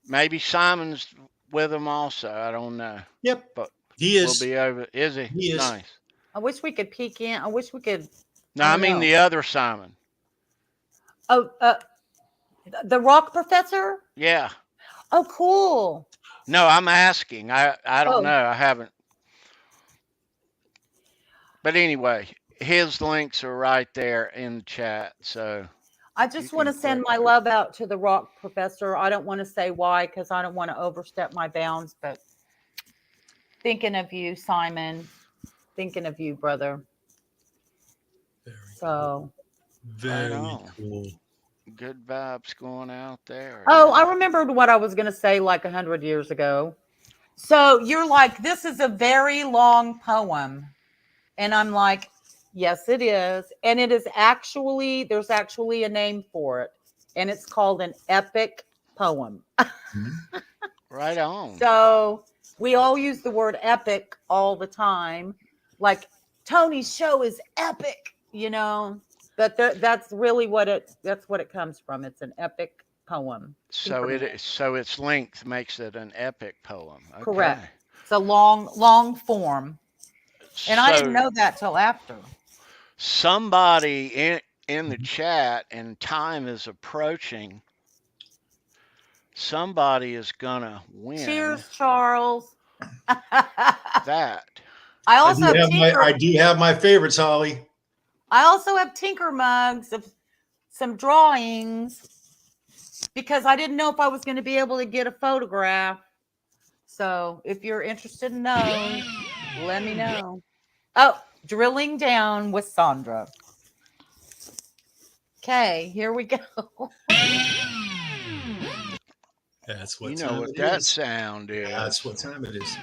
maybe Simon's with them also. I don't know, Yep. but He we'll is. be over. Is he? He is. Nice. I wish we could peek in. I wish we could. No, I I don't mean know. the other Simon. Oh, the rock professor. Yeah. Oh, cool. No, I'm asking. I don't Oh, know. I haven't. But anyway, his links are right there in the chat, so I you just want can to send click my over. love out to the rock professor. I don't want to say why because I don't want to overstep my bounds, but thinking of you, Simon. Thinking of you, brother. Very So. cool. Right Very on. cool. Good vibes going out there. Oh, Yeah. I remembered what I was going to say like 100 years ago. So you're like, this is a very long poem. And I'm like, yes, it is. And it is actually, there's actually a name for it. And it's called an epic poem. Right on. So we all use the word epic all the time. Like Tony's show is epic, but that's really that's what it comes from. It's an epic poem. So Tinkerman. so its length makes it an epic poem. Okay. Correct. It's a long form. And I didn't So know that till after. somebody in the chat, and time is approaching. Somebody is gonna win Cheers, Charles. that. I also have Tinker. I do have my favorites, Holly. I also have Tinker mugs of some drawings because I didn't know if I was going to be able to get a photograph. So if you're interested in those, let me know. Oh, drilling down with Sandra. Okay, here we go. That's what You know time what it that is. sound is. That's what time it is.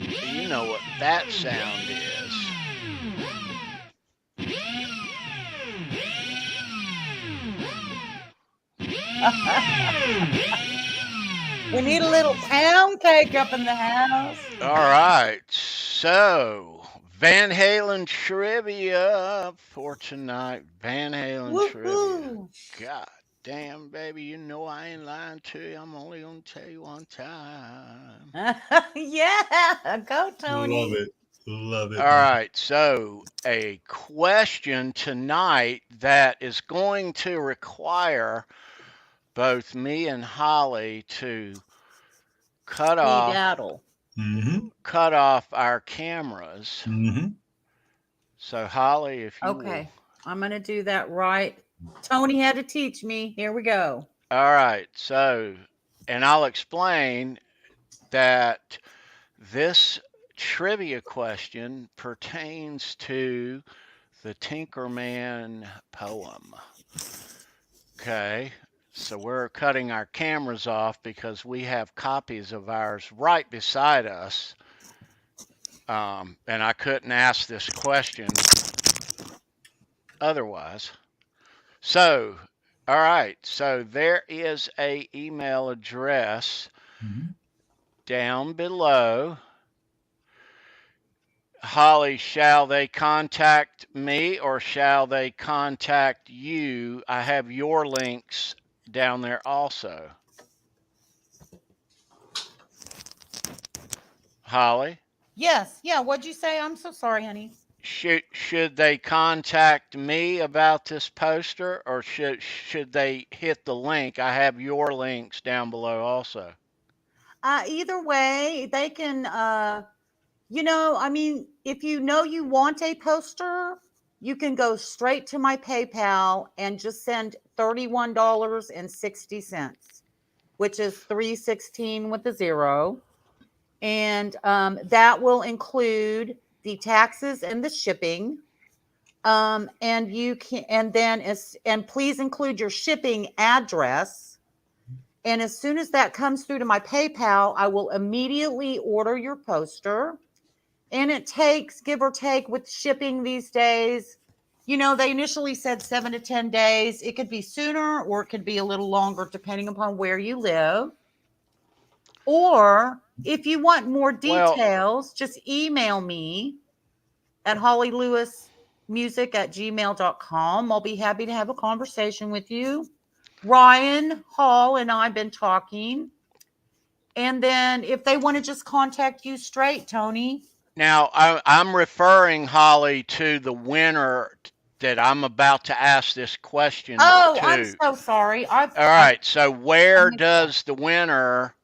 You know what that sound is. We need a little pound cake up in the house. All right. So, Van Halen trivia for tonight. Van Halen trivia. Woohoo! God damn, baby. You know I ain't lying to you. I'm only going to tell you one time. Yeah, go Tony. Love it. Love it. All right. So, a question tonight that is going to require both me and Holly to cut off Skedaddle. cut off our cameras. So Holly, if you Okay, I'm gonna do that right. Tony had to teach me. Here we go. All right. So, and I'll explain that this trivia question pertains to the Tinkerman poem. Okay. So we're cutting our cameras off because we have copies of ours right beside us. And I couldn't ask this question otherwise. So, all right. So there is a email address down below. Holly, shall they contact me or shall they contact you? I have your links down there also. Holly, Yes. Yeah. What'd you say? I'm so sorry, honey. should they contact me about this poster or should they hit the link? I have your links down below also. Either way, they can, I mean, if you know you want a poster, you can go straight to my PayPal and just send $31.60, which is 316 with a zero. And that will include the taxes and the shipping. And you can, and please include your shipping address. And as soon as that comes through to my PayPal, I will immediately order your poster. And it takes, give or take, with shipping these days, they initially said 7 to 10 days. It could be sooner or it could be a little longer, depending upon where you live. Or if you want more details, just email me at hollylewismusic@gmail.com. I'll be happy to have a conversation with you. Ryan Hall and I have been talking. And then if they want to just contact you straight, Tony. Now, I'm referring, Holly, to the winner that I'm about to ask this question to. I'm so sorry. All right. So where does the winner,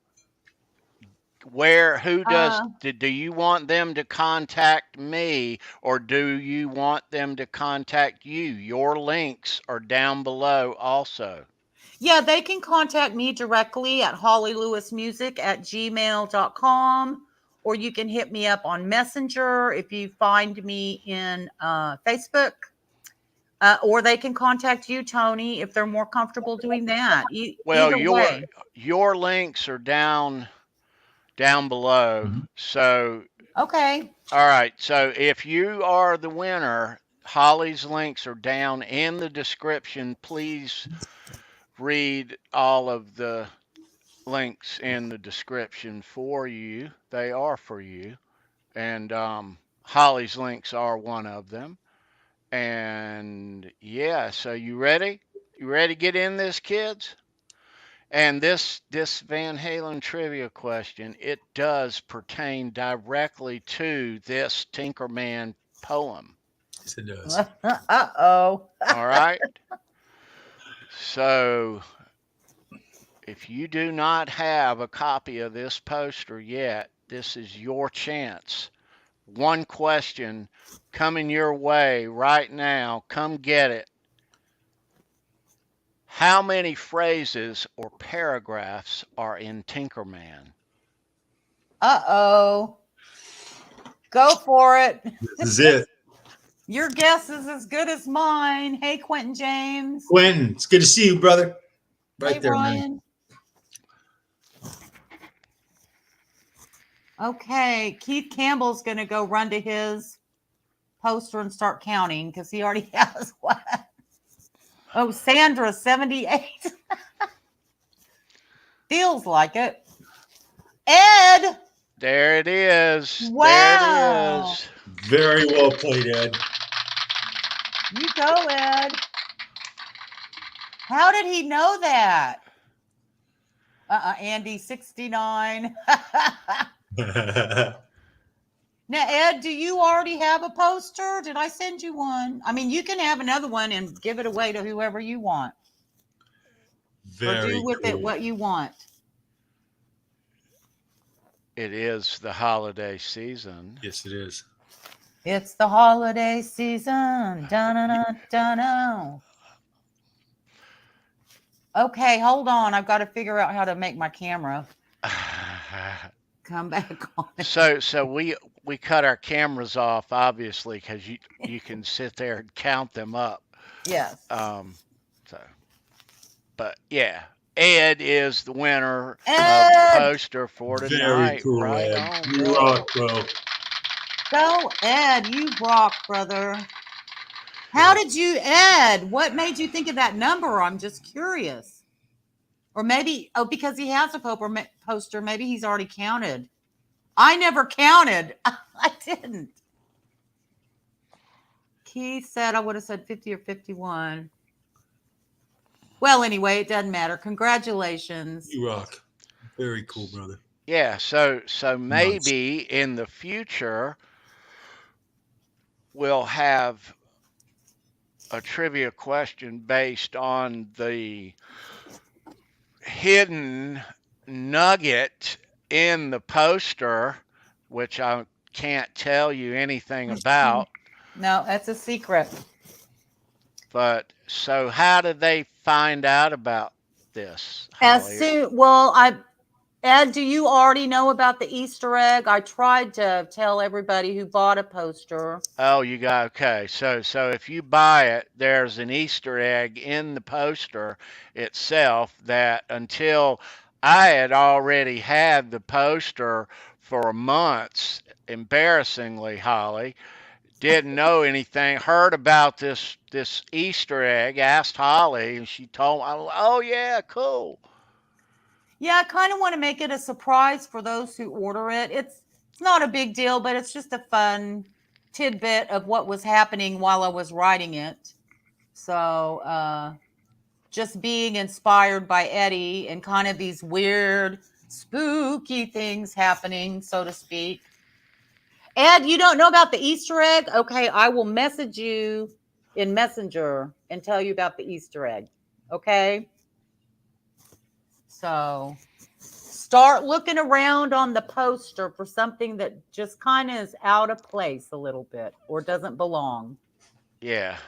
do you want them to contact me or do you want them to contact you? Your links are down below also. Yeah, they can contact me directly at hollylewismusic@gmail.com, or you can hit me up on Messenger if you find me in Facebook, or they can contact you, Tony, if they're more comfortable doing that. Well, your links are down below. So okay. All right. So if you are the winner, Holly's links are down in the description. Please read all of the links in the description for you. They are for you. And Holly's links are one of them. And yeah, so you ready? You ready to get in this, kids? And this Van Halen trivia question, it does pertain directly to this Tinkerman poem. Yes, it does. Uh-oh. All right. So if you do not have a copy of this poster yet, this is your chance. One question coming your way right now. Come get it. How many phrases or paragraphs are in Tinkerman? Uh-oh. Go for it. This is it. Your guess is as good as mine. Hey, Quentin James. Quentin, it's good to see you, brother. Right there, Ryan. man. Okay, Keith Campbell's going to go run to his poster and start counting because he already has one. Oh, Sandra, 78. Feels like it. Ed. There it is. Wow. There it is. Very well played, Ed. You go, Ed. How did he know that? Andy, 69. Now, Ed, do you already have a poster? Did I send you one? I mean, you can have another one and give it away to whoever you want. Or do with it what you want. It is the holiday season. Yes, it is. It's the holiday season. Dun-dun-dun-dun-dun. Okay, hold on. I've got to figure out how to make my camera come back on. So we cut our cameras off, obviously, because you can sit there and count them up. Yes. But yeah, Ed is the winner of the poster for tonight. Very cool, right Ed. on, You rock, bro. Go, Ed. You rock, brother. How did you, Ed? What made you think of that number? I'm just curious. Or maybe, because he has a poster, maybe he's already counted. I never counted. I didn't. Keith said I would have said 50 or 51. Well, anyway, it doesn't matter. Congratulations. You rock. Very cool, brother. Yeah, so maybe in the future we'll have a trivia question based on the hidden nugget in the poster, which I can't tell you anything about. No, that's a secret. But so how did they find out about this, As Holly? soon, Ed, do you already know about the Easter egg? I tried to tell everybody who bought a poster. Oh, you got okay. So if you buy it, there's an Easter egg in the poster itself that until I had already had the poster for months, embarrassingly, Holly, didn't know anything, heard about this Easter egg, asked Holly, and she told me, oh yeah, cool. Yeah, I kind of want to make it a surprise for those who order it. It's not a big deal, but it's just a fun tidbit of what was happening while I was writing it. So just being inspired by Eddie and kind of these weird, spooky things happening, so to speak. Ed, you don't know about the Easter egg? Okay, I will message you in Messenger and tell you about the Easter egg. Okay? So start looking around on the poster for something that just kind of is out of place a little bit or doesn't belong. Yeah.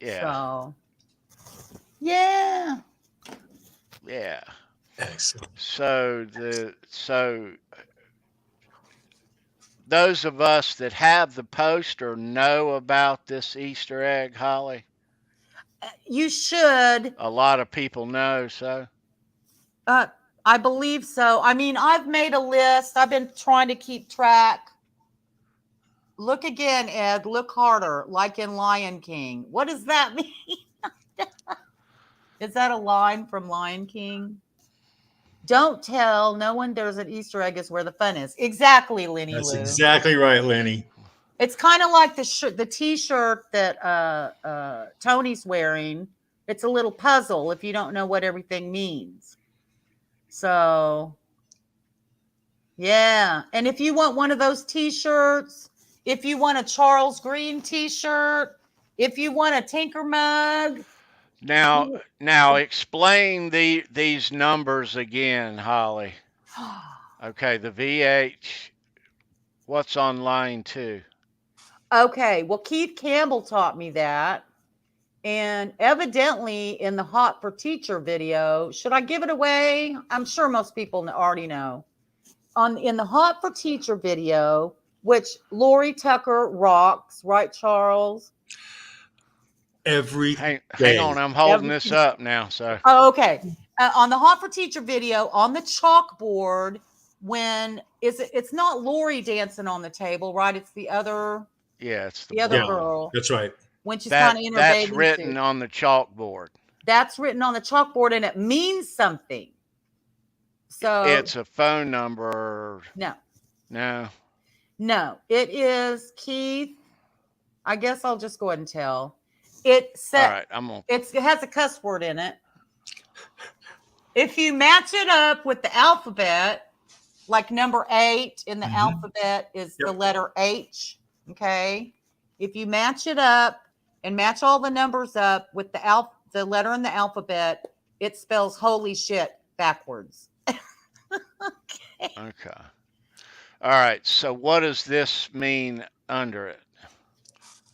So, yeah. Excellent. So those of us that have the poster know about this Easter egg, Holly? You should. A lot of people know, so. I believe so. I mean, I've made a list. I've been trying to keep track. Look again, Ed. Look harder, like in Lion King. What does that mean? Is that a line from Lion King? Don't tell no one there's an Easter egg is where the fun is. Exactly, Lenny That's Lou. exactly right, Lenny. It's kind of like the T-shirt that Tony's wearing. It's a little puzzle if you don't know what everything means. So, yeah. And if you want one of those T-shirts, if you want a Charles Green T-shirt, if you want a Tinker mug. Now explain these numbers again, Holly. Okay, the VH. What's on line 2? Okay, well, Keith Campbell taught me that. And evidently in the Hot for Teacher video, should I give it away? I'm sure most people already know. In the Hot for Teacher video, which Lori Tucker rocks, right, Charles? Hang on, I'm holding this up now. So. Oh, okay. On the Hot for Teacher video, on the chalkboard, when it's not Lori dancing on the table, right? It's the other. Yeah, it's the other girl. That's right. When she's kind of in her That's bathing written suit. on the chalkboard. That's written on the chalkboard, and it means something. So it's a phone number. No. It is Keith. I guess I'll just go ahead and tell. It said. All right, it has a cuss word in it. If you match it up with the alphabet, like number 8 in the alphabet is the letter H. Okay. If you match it up and match all the numbers up with the letter in the alphabet, it spells holy shit backwards. Okay. All right. So what does this mean under it?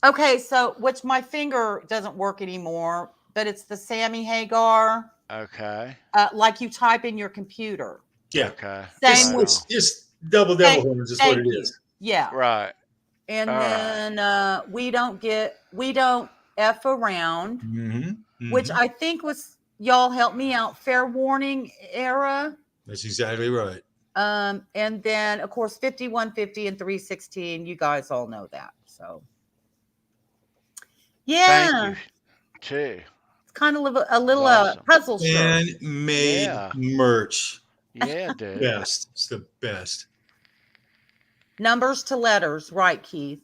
Okay. So, which my finger doesn't work anymore, but it's the Sammy Hagar. Okay. Like you type in your computer. Yeah. Okay. Same with it's double devil horns is what it is. Yeah. Right. And then we don't F around, which I think was, y'all help me out, fair warning era. That's exactly right. And then of course 5150 and 316, you guys all know that. So Thank Yeah, you too. it's kind of a It's little awesome. puzzle shirt. Handmade Yeah. merch. Yeah, dude. Best. It's the best. Numbers to letters, right, Keith?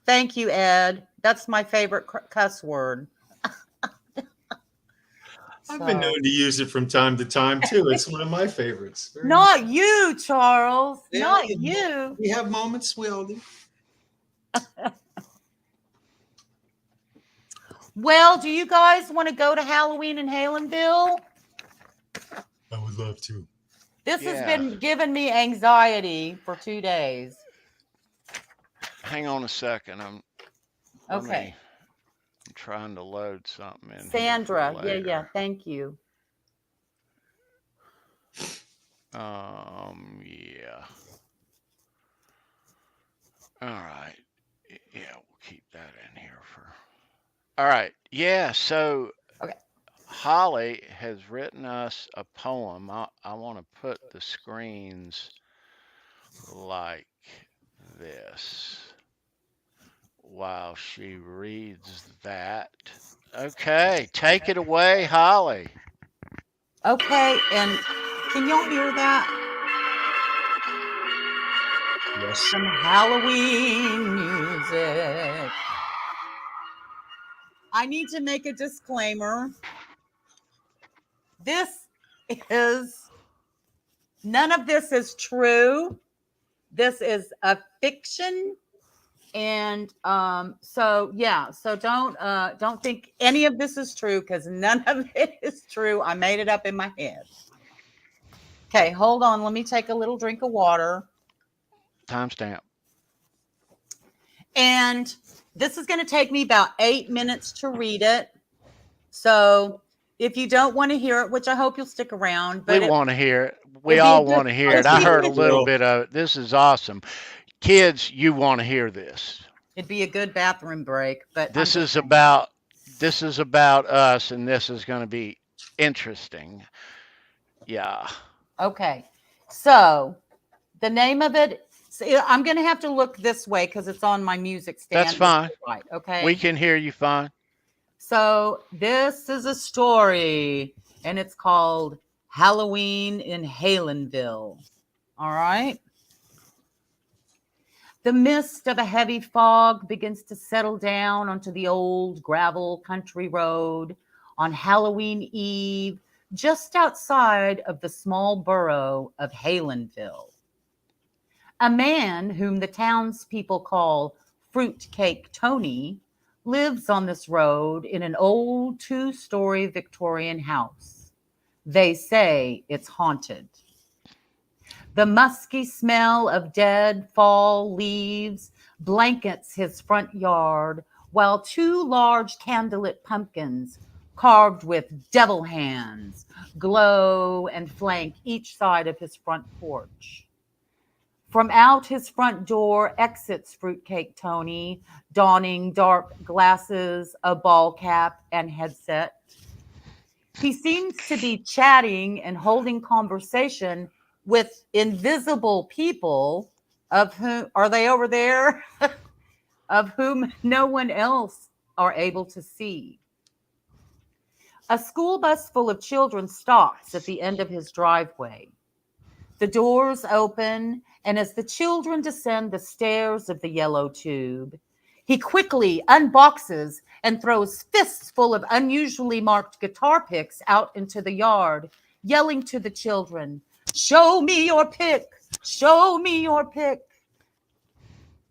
Thank you, Ed. That's my favorite cuss word. I've been So, known to use it from time to time too. It's one of my favorites. Very nice. not you, Charles. Yeah, Not you. we have moments. We all do. Well, do you guys want to go to Halloween in Halenville? I would love to. This has Yeah. been giving me anxiety for 2 days. Hang on a second. Let Okay. me. I'm trying to load something in here for Sandra. Yeah, later. thank you. Yeah. All right. Yeah, we'll keep that in here for. All right. Yeah. So Okay. Holly has written us a poem. I want to put the screens like this while she reads that. Okay, take it away, Holly. Okay, and can y'all hear that? Yes. Some Halloween music. I need to make a disclaimer. None of this is true. This is a fiction. And so don't think any of this is true, because none of it is true. I made it up in my head. Okay, hold on. Let me take a little drink of water. Timestamp. And this is going to take me about 8 minutes to read it. So if you don't want to hear it, which I hope you'll stick around, We but want to hear it. We it'd be a all good- want to hear it. it'd I be- heard a little Well, bit of it. This is awesome. Kids, you want to hear this. it'd be a good bathroom break. But This is about us, and this is going to be interesting. Yeah. okay. So the name of it, I'm going to have to look this way because it's on my music stand. That's fine. Right. Okay. We can hear you fine. So this is a story, and it's called Halloween in Halenville. All right. The mist of a heavy fog begins to settle down onto the old gravel country road on Halloween Eve, just outside of the small borough of Halenville. A man whom the townspeople call Fruitcake Tony lives on this road in an old 2-story Victorian house. They say it's haunted. The musky smell of dead fall leaves blankets his front yard, while 2 large candlelit pumpkins carved with devil hands glow and flank each side of his front porch. From out his front door exits Fruitcake Tony, donning dark glasses, a ball cap, and headset. He seems to be chatting and holding conversation with invisible people, of whom are they over there? Of whom no one else are able to see. A school bus full of children stops at the end of his driveway. The doors open, and as the children descend the stairs of the yellow tube, he quickly unboxes and throws fists full of unusually marked guitar picks out into the yard, yelling to the children, "Show me your pick! Show me your pick!"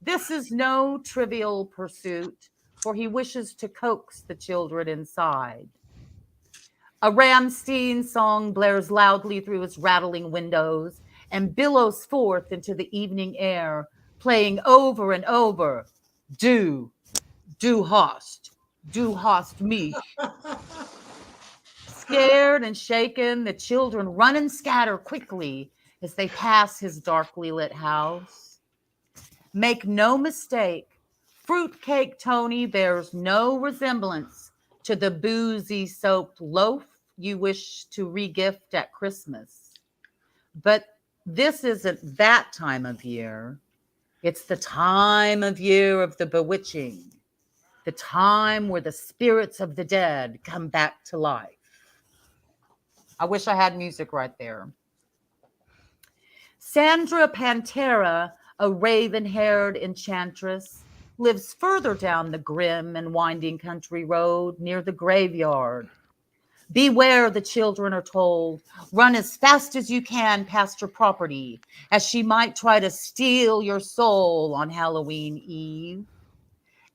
This is no trivial pursuit, for he wishes to coax the children inside. A Rammstein song blares loudly through his rattling windows and billows forth into the evening air, playing over and over, Du hast mich. Scared and shaken, the children run and scatter quickly as they pass his darkly lit house. Make no mistake, Fruitcake Tony bears no resemblance to the boozy soaked loaf you wish to regift at Christmas. But this isn't that time of year. It's the time of year of the bewitching. the time where the spirits of the dead come back to life. I wish I had music right there. Sandra Pantera, a raven-haired enchantress, lives further down the grim and winding country road near the graveyard. Beware, the children are told. Run as fast as you can past her property, as she might try to steal your soul on Halloween Eve.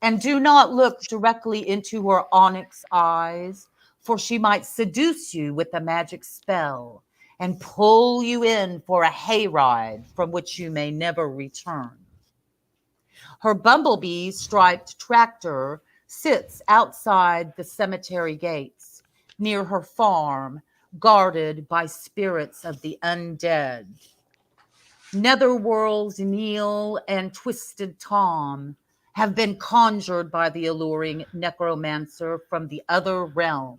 And do not look directly into her onyx eyes, for she might seduce you with a magic spell and pull you in for a hayride from which you may never return. Her bumblebee striped tractor sits outside the cemetery gates near her farm, guarded by spirits of the undead. Netherworld's Neil and Twisted Tom have been conjured by the alluring necromancer from the other realm.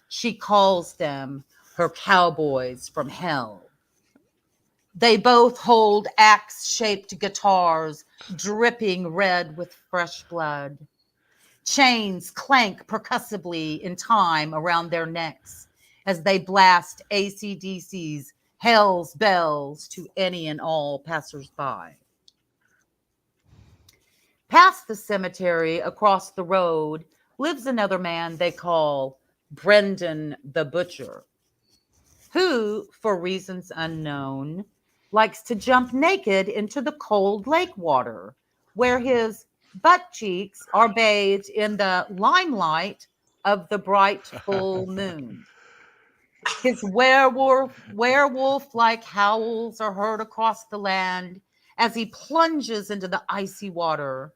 She calls them her cowboys from hell. They both hold axe-shaped guitars dripping red with fresh blood. Chains clank percussively in time around their necks as they blast AC/DC's Hell's Bells to any and all passersby. Past the cemetery, across the road, lives another man they call Brendan the Butcher, who, for reasons unknown, likes to jump naked into the cold lake water, where his butt cheeks are bathed in the limelight of the bright full moon. His werewolf-like howls are heard across the land as he plunges into the icy water,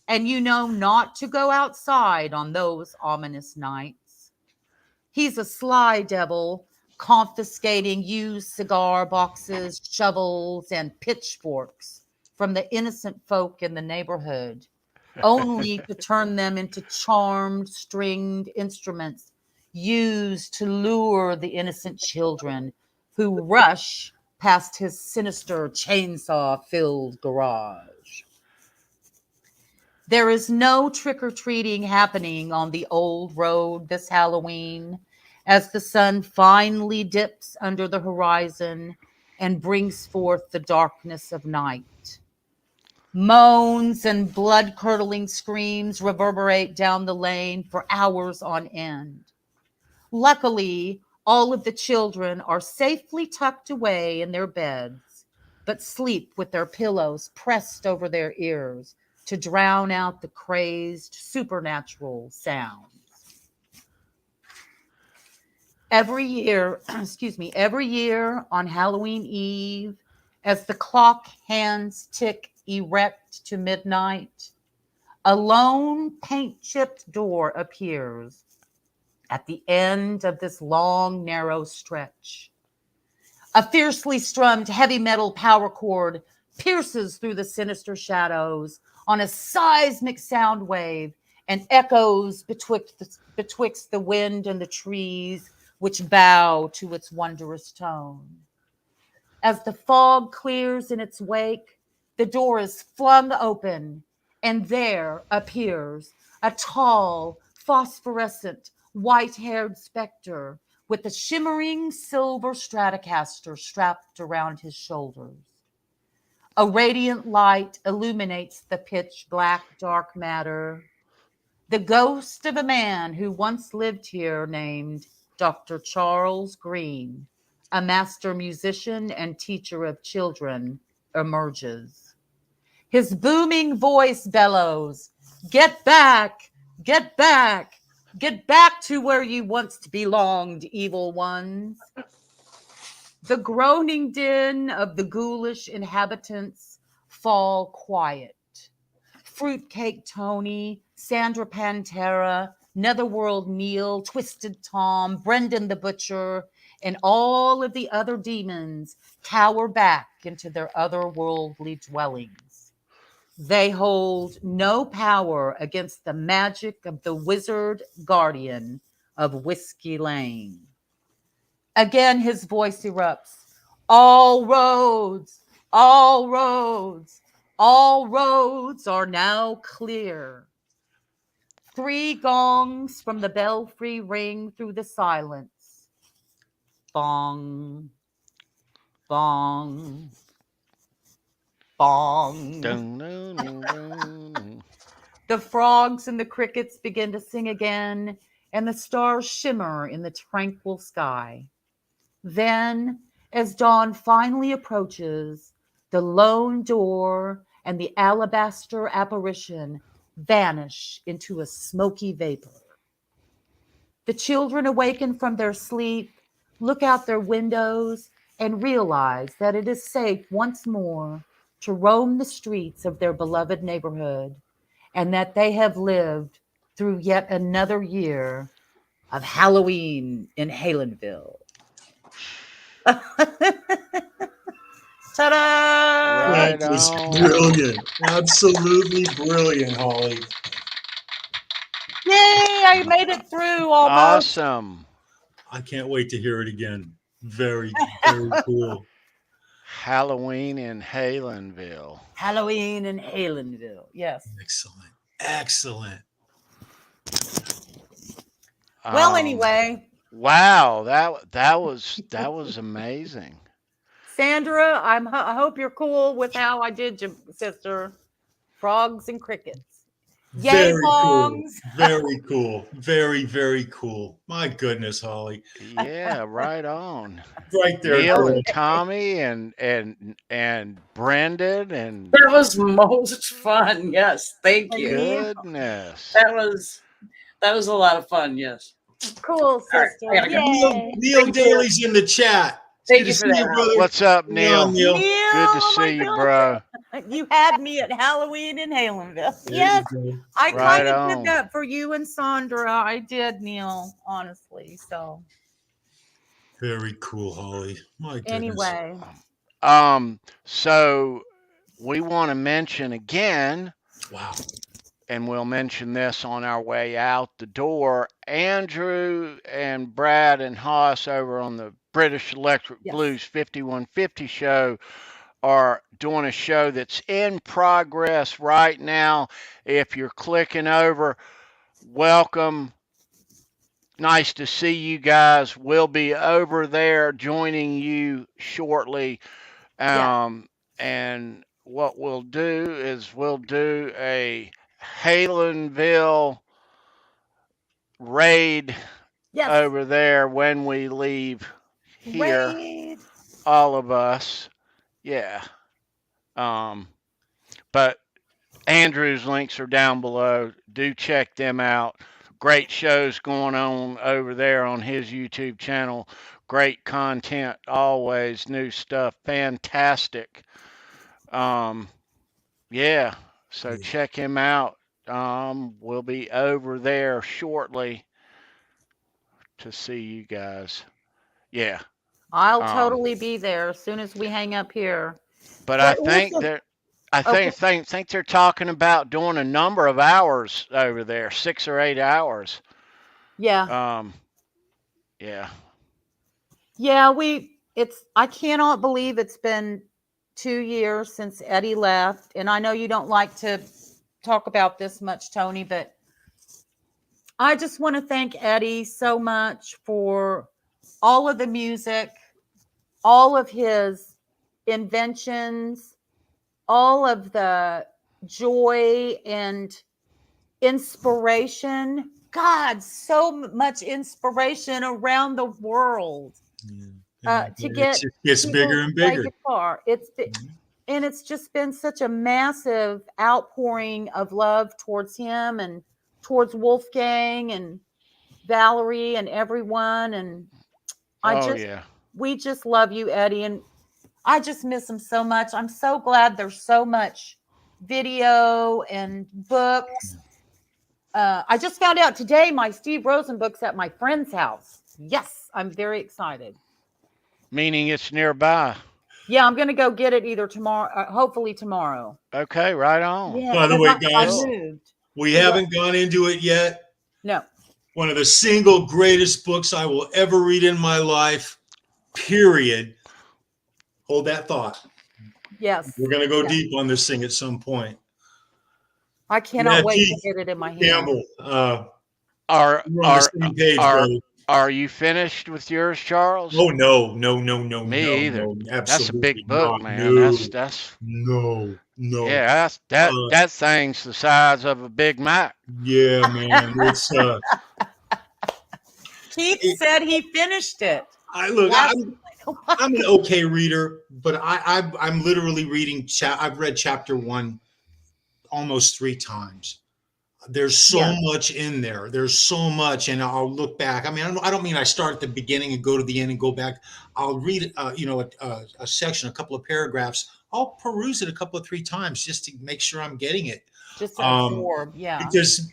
and you know not to go outside on those ominous nights. He's a sly devil, confiscating used cigar boxes, shovels, and pitchforks from the innocent folk in the neighborhood, only to turn them into charmed stringed instruments used to lure the innocent children who rush past his sinister chainsaw-filled garage. There is no trick-or-treating happening on the old road this Halloween, as the sun finally dips under the horizon and brings forth the darkness of night. Moans and blood-curdling screams reverberate down the lane for hours on end. Luckily, all of the children are safely tucked away in their beds, but sleep with their pillows pressed over their ears to drown out the crazed supernatural sounds. Every year on Halloween Eve, as the clock hands tick erect to midnight, a lone paint-chipped door appears at the end of this long, narrow stretch. A fiercely strummed heavy metal power cord pierces through the sinister shadows on a seismic sound wave and echoes betwixt the wind and the trees, which bow to its wondrous tone. As the fog clears in its wake, the door is flung open, and there appears a tall, phosphorescent, white-haired specter with a shimmering silver Stratocaster strapped around his shoulders. A radiant light illuminates the pitch-black dark matter. The ghost of a man who once lived here named Dr. Charles Green, a master musician and teacher of children, emerges. His booming voice bellows, "Get back, get back, get back to where you once belonged, evil ones." The groaning din of the ghoulish inhabitants fall quiet. Fruitcake Tony, Sandra Pantera, Netherworld Neil, Twisted Tom, Brendan the Butcher, and all of the other demons cower back into their otherworldly dwellings. They hold no power against the magic of the wizard guardian of Whiskey Lane. Again, his voice erupts. All roads, all roads, all roads are now clear. 3 gongs from the belfry ring through the silence. Bong, bong, bong. Dun, dun, dun, dun. The frogs and the crickets begin to sing again, and the stars shimmer in the tranquil sky. Then, as dawn finally approaches, the lone door and the alabaster apparition vanish into a smoky vapor. The children awaken from their sleep, look out their windows, and realize that it is safe once more to roam the streets of their beloved neighborhood, and that they have lived through yet another year of Halloween in Halenville. Ta-da! Right That was on. brilliant. Absolutely brilliant, Holly. Yay! I made it through almost. Awesome. I can't wait to hear it again. Very, very cool. Halloween in Halenville. Halloween in Halenville. Yes. Excellent. Excellent. Well, anyway, Wow, that was amazing. Sandra, I hope you're cool with how I did you, sister. Frogs and crickets. Yay, Very cool. bongs. Very cool. Very, very cool. My goodness, Holly. Yeah, right on. Right there. Neil girl. and Tommy and Brendan and That was most fun. Yes, thank you. goodness. That was a lot of fun. Yes. Cool, sister. I gotta go. Yay. Neil Daly's in the chat. Thank Good you to for see that. brother. What's up, Hang on, Neil? Neil, Good to oh my see you, God. bro. You had me at Halloween in Halenville. There Yes, you go. I Right kind of on. did that for you and Sandra. I did, Neil, honestly. So Very cool, Holly. My goodness. anyway, So we want to mention again, Wow. and we'll mention this on our way out the door. Andrew and Brad and Haas over on the British Electric Yes. Blues 5150 show are doing a show that's in progress right now. If you're clicking over, welcome. Nice to see you guys. We'll be over there joining you shortly. Yeah. And what we'll do is we'll do a Halenville raid yes. over there when we leave here, Wait. all of us. Yeah. But Andrew's links are down below. Do check them out. Great shows going on over there on his YouTube channel. Great content always. New stuff. Fantastic. Yeah. So check him out. We'll be over there shortly to see you guys. Yeah. I'll totally be there as soon as we hang up here. But I But think listen- that I Okay. think they're talking about doing a number of hours over there, 6 or 8 hours. Yeah. Yeah. Yeah, I cannot believe it's been 2 years since Eddie left. And I know you don't like to talk about this much, Tony, but I just want to thank Eddie so much for all of the music, all of his inventions, all of the joy and inspiration. God, so much inspiration around the world. Yeah. To get It gets people bigger to and play bigger. guitar. And it's just been such a massive outpouring of love towards him and towards Wolfgang and Valerie and everyone. And we just love you, Eddie. And I just miss him so much. I'm so glad there's so much video and books. I just found out today my Steve Rosen book's at my friend's house. Yes, I'm very excited. Meaning it's nearby. Yeah, I'm going to go get it either tomorrow, hopefully tomorrow. Okay, right on. Yeah, By the way, I guys, moved. we haven't gone into it yet. No. One of the single greatest books I will ever read in my life, period. Hold that thought. Yes. We're going to go deep on this thing at some point. I Yeah, cannot wait to Keith get it in my hand. Campbell. Are We're on the are same page, are brother. are you finished with yours, Charles? Oh no, no, no, no, no, Me either. no, That's a absolutely big book, not. man. No, That's no, no. yeah. Uh, That thing's the size of a Big Mac. yeah, man. It's Keith it, said he finished it. I look. Last I'm an okay reader, but I'm literally reading. I've read chapter 1 almost 3 times. There's so Yeah. much in there. There's so much, and I'll look back. I mean, I don't mean I start at the beginning and go to the end and go back. I'll read, a section, a couple of paragraphs. I'll peruse it a couple of 3 times just to make sure I'm getting it. Just to Um, absorb. Yeah. because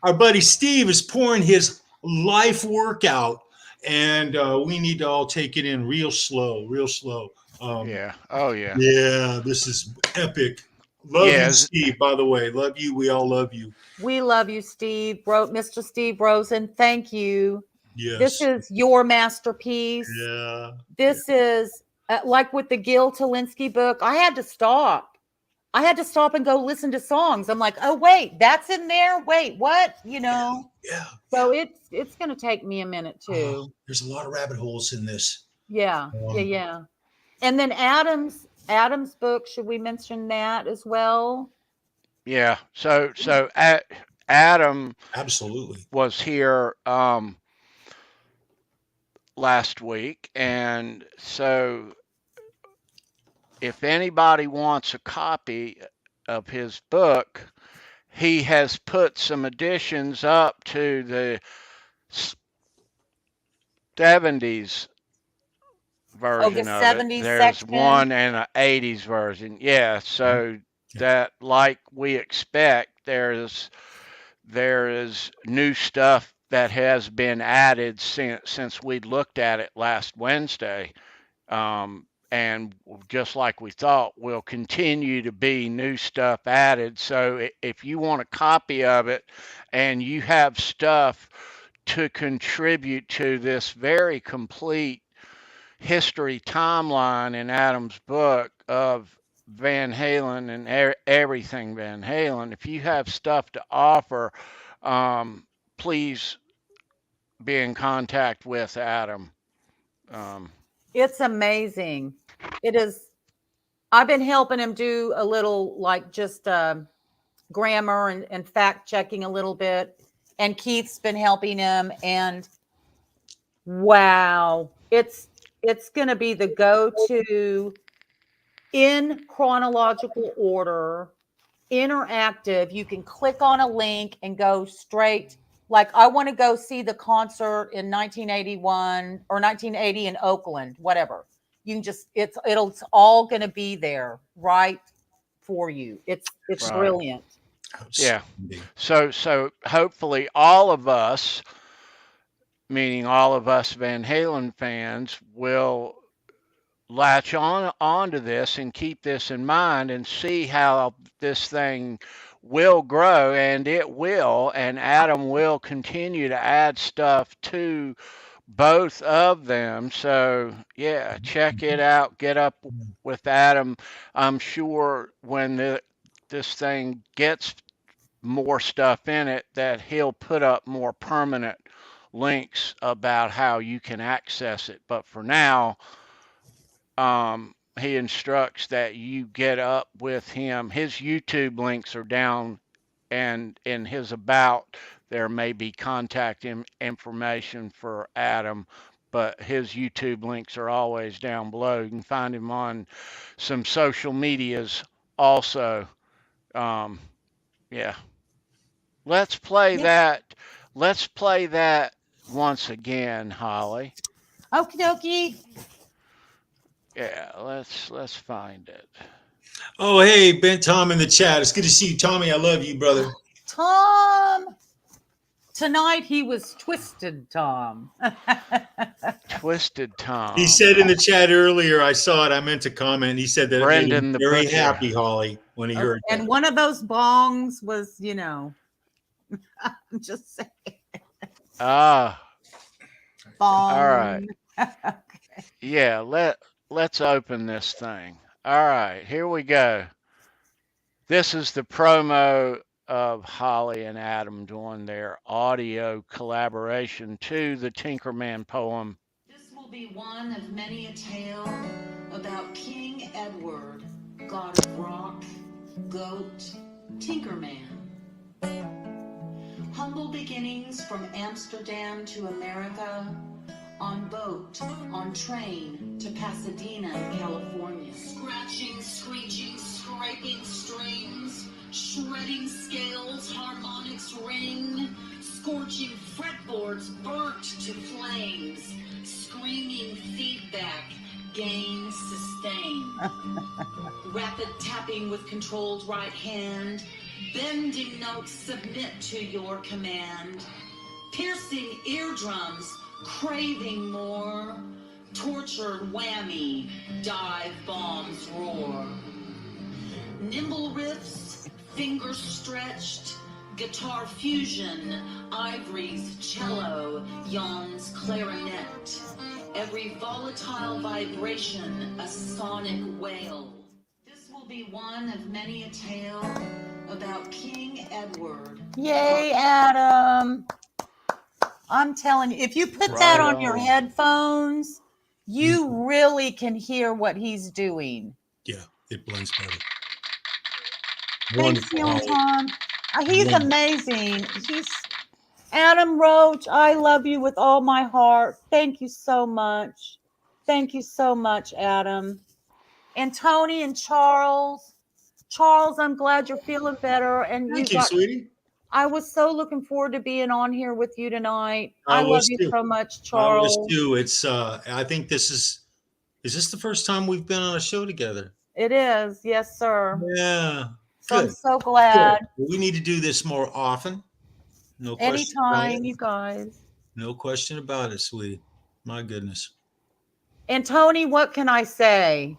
our buddy Steve is pouring his life workout, and we need to all take it in real slow, real slow. Yeah. Oh yeah. Yeah, this is epic. Love you, Yes. Steve. By the way, love you. We all love you. We love you, Steve. Mr. Steve Rosen, thank you. This Yes. is your masterpiece. Yeah. This is like with the Gil Talinsky book. I had to stop. I had to stop and go listen to songs. I'm like, oh wait, that's in there. Wait, what? Yeah. So it's going to take me a minute too. There's a lot of rabbit holes in this. Yeah. And then Adam's book. Should we mention that as well? Yeah. So Adam Absolutely. was here last week, and so if anybody wants a copy of his book, he has put some additions up to the 70s version of it. 70s There's section. one and an 80s version. Yeah, so that, like we expect, there is new stuff that has been added since we looked at it last Wednesday. And just like we thought, will continue to be new stuff added. So if you want a copy of it and you have stuff to contribute to this very complete history timeline in Adam's book of Van Halen and everything Van Halen, if you have stuff to offer, please be in contact with Adam. It's amazing. It is. I've been helping him do a little, like, just grammar and fact checking a little bit. And Keith's been helping him. And wow, it's going to be the go-to in chronological order, interactive. You can click on a link and go straight. Like, I want to go see the concert in 1981 or 1980 in Oakland, whatever. You can just, it's all going to be there right for you. It's Right. brilliant. Yeah. So hopefully all of us, meaning all of us Van Halen fans, will latch on to this and keep this in mind and see how this thing will grow, and it will, and Adam will continue to add stuff to both of them. So yeah, check it out, get up with Adam. I'm sure when this thing gets more stuff in it that he'll put up more permanent links about how you can access it. But for now, he instructs that you get up with him. His YouTube links are down, and in his about, there may be contact information for Adam, but his YouTube links are always down below. You can find him on some social medias also. Yeah. Let's play that. Let's play that once again, Holly. Okie dokie. Yeah, let's find it. Oh, hey, Ben Tom in the chat. It's good to see you, Tommy. I love you, brother. Tom. Tonight he was twisted, Tom. Twisted Tom. He said in the chat earlier, I saw it, I meant to comment. He said that Brendan it made the him very Butcher. happy, Holly, when he heard And that. one of those bongs was, I'm just saying. Ah. Bong. All right. Yeah, let's open this thing. All right, here we go. This is the promo of Holly and Adam doing their audio collaboration to the Tinkerman poem. This will be one of many a tale about King Edward, god of rock, goat, Tinkerman. Humble beginnings from Amsterdam to America, on boat, on train to Pasadena, California. Scratching, screeching, scraping strings, shredding scales, harmonics ring, scorching fretboards burnt to flames, screaming feedback, gain, sustain. Rapid tapping with controlled right hand, bending notes submit to your command, piercing eardrums, craving more, tortured whammy, dive bombs roar. Nimble riffs, fingers stretched, guitar fusion, ivories, cello, yawns, clarinet. Every volatile vibration, a sonic wail. This will be one of many a tale about King Edward. Yay, Adam. I'm telling you, if you put that Right on your on. headphones, you really can hear what he's doing. Yeah, it blends better. Thanks, Wonderful, Holly. Tom. He's Wonderful. amazing. He's Adam Roach. I love you with all my heart. Thank you so much. Thank you so much, Adam. And Tony and Charles. Charles, I'm glad you're feeling better. And Thank you, sweetie. I was so looking forward to being on here with you tonight. I I love was you too. so much, I Charles. was too. It's I think this is this the first time we've been on a show together? It is, yes, sir. Yeah. So I'm Good. so glad. Good. Well, we need to do this more often. No question about Anytime, it. you guys. No question about it, sweetie. My goodness. And Tony, what can I say?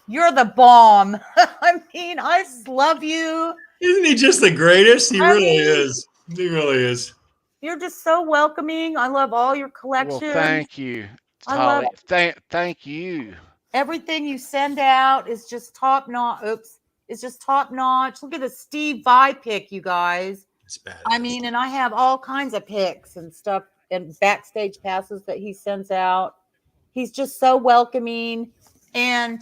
You're the bomb. I mean, I just love you. Isn't he just the greatest? He I really mean- is. He really is. You're just so welcoming. I love all your Well, collections. thank you, I Holly. love Thank you. everything you send out is just top notch. Oops. It's just top notch. Look at the Steve Vai pick, you guys. It's bad. I mean, and I have all kinds of picks and stuff and backstage passes that he sends out. He's just so welcoming. And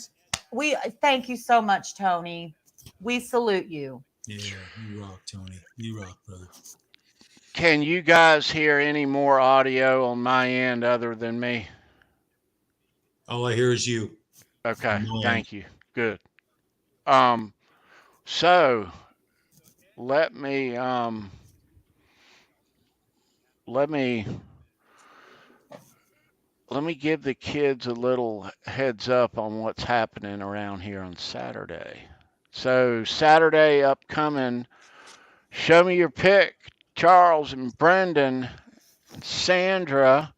we thank you so much, Tony. We salute you. Yeah, you rock, Tony. You rock, brother. Can you guys hear any more audio on my end other than me? All I hear is you. Okay, No. thank you. Good. So let me give the kids a little heads up on what's happening around here on Saturday. So Saturday upcoming, show me your pick. Charles and Brendan and Sandra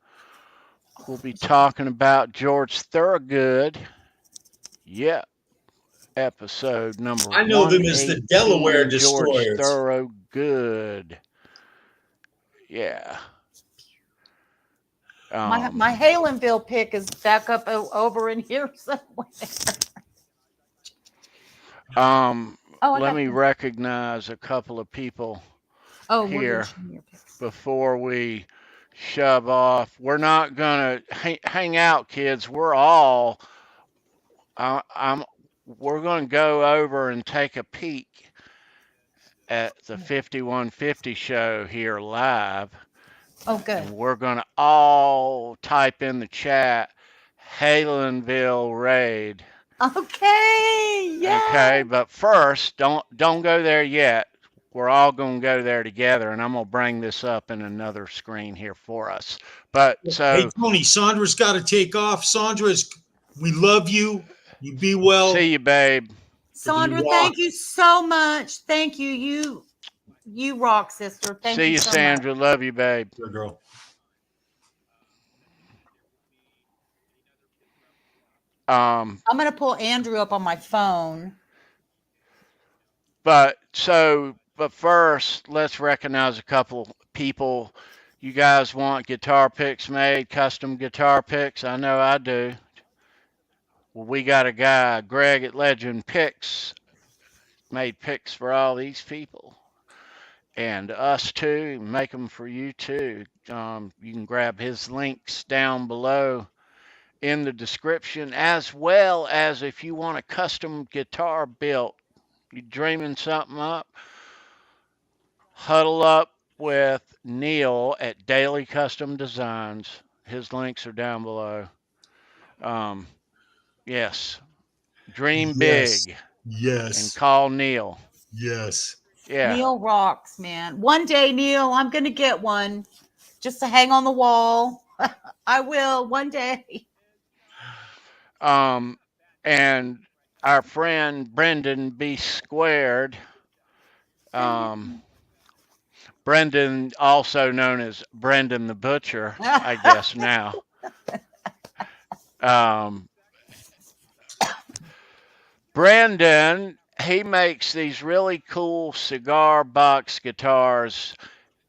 will be talking about George Thorogood. Yep. Episode number I know them as the 118, Delaware George Destroyers. Thorogood. Yeah. My Halenville pick is back up over in here somewhere. Let me recognize a couple of people here before we shove off. We're not gonna hang out, kids. We're all we're gonna go over and take a peek at the 5150 show here live. Oh, good. And we're gonna all type in the chat Halenville raid. Okay. Yeah. Okay, but first, don't go there yet. We're all gonna go there together, and I'm gonna bring this up in another screen here for us. But so, hey Tony, Sandra's got to take off. Sandra, we love you. You be well. see you, babe. Sandra, thank you so much. Thank you. You rock, sister. Thank you. See you, so Sandra. much. Love you, babe. Good girl. I'm gonna pull Andrew up on my phone. But first, let's recognize a couple people. You guys want guitar picks made, custom guitar picks? I know I do. Well, we got a guy, Greg at Legend Picks, made picks for all these people. and us too, make them for you too. You can grab his links down below in the description, as well as if you want a custom guitar built, you dreaming something up, huddle up with Neil at Daily Custom Designs. His links are down below. Yes, dream Yes. big and Yes. call Neil. Yes. Yeah. Neil rocks, man. One day, Neil, I'm going to get one just to hang on the wall. I will one day. And our friend Brendan B. Squared, Brendan, also known as Brendan the Butcher, I guess now. Brendan, he makes these really cool cigar box guitars,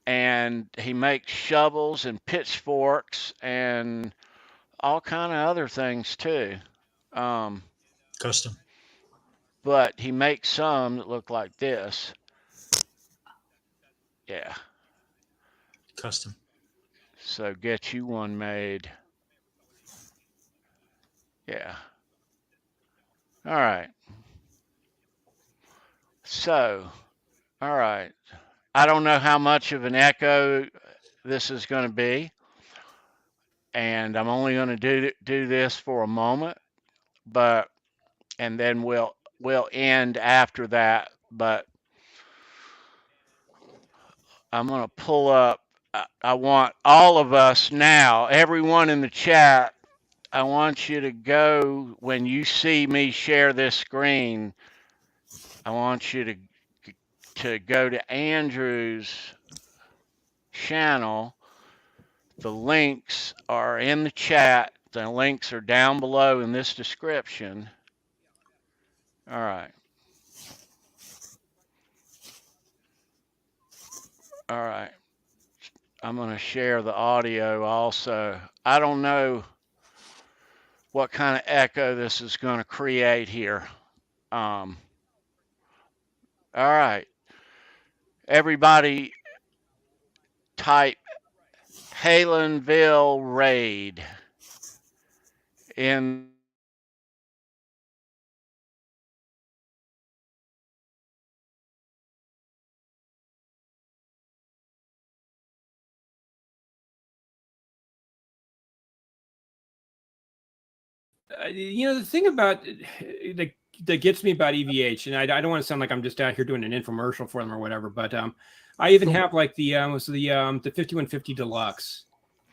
and he makes shovels and pitchforks and all kind of other things too. Um, Custom. but he makes some that look like this. Yeah. Custom. So get you one made. Yeah. All right. So, all right. I don't know how much of an echo this is going to be, and I'm only going to do this for a moment, but and then we'll end after that. But I'm going to pull up. I want all of us now, everyone in the chat. I want you to go when you see me share this screen. I want you to go to Andrew's channel. The links are in the chat. The links are down below in this description. All right. All right. I'm going to share the audio also. I don't know what kind of echo this is going to create here. All right. Everybody type Halenville raid in The thing about that gets me about EVH, and I don't want to sound like I'm just out here doing an infomercial for them or whatever, but I even have like the 5150 Deluxe.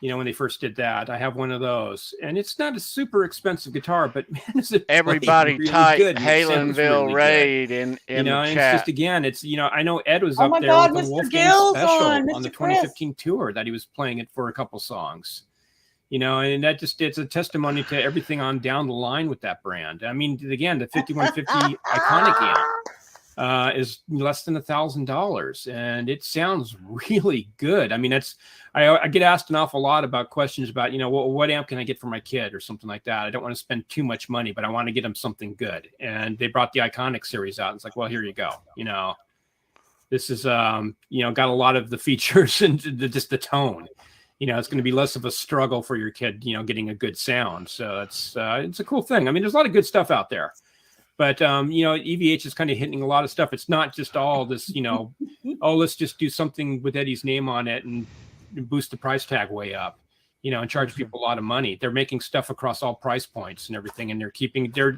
When they first did that, I have one of those, and it's not a super expensive guitar, but man, is it everybody really type good. Halenville Really raid good. in And the it's chat. just, again, it's, I know Ed was Oh up my there God, with the Mr. Wolfgang Gill's special on, on the Mr. Chris. 2015 tour that he was playing it for a couple songs. And that just, it's a testimony to everything on down the line with that brand. I mean, again, the 5150 iconic amp is less than $1,000, and it sounds really good. I mean, I get asked an awful lot about questions about, what amp can I get for my kid or something like that. I don't want to spend too much money, but I want to get them something good. And they brought the iconic series out. It's like, well, here you go. This is, got a lot of the features and just the tone. It's going to be less of a struggle for your kid, getting a good sound. So it's a cool thing. I mean, there's a lot of good stuff out there, but EVH is kind of hitting a lot of stuff. It's not just all this, oh, let's just do something with Eddie's name on it and boost the price tag way up, and charge people a lot of money. They're making stuff across all price points and everything, and they're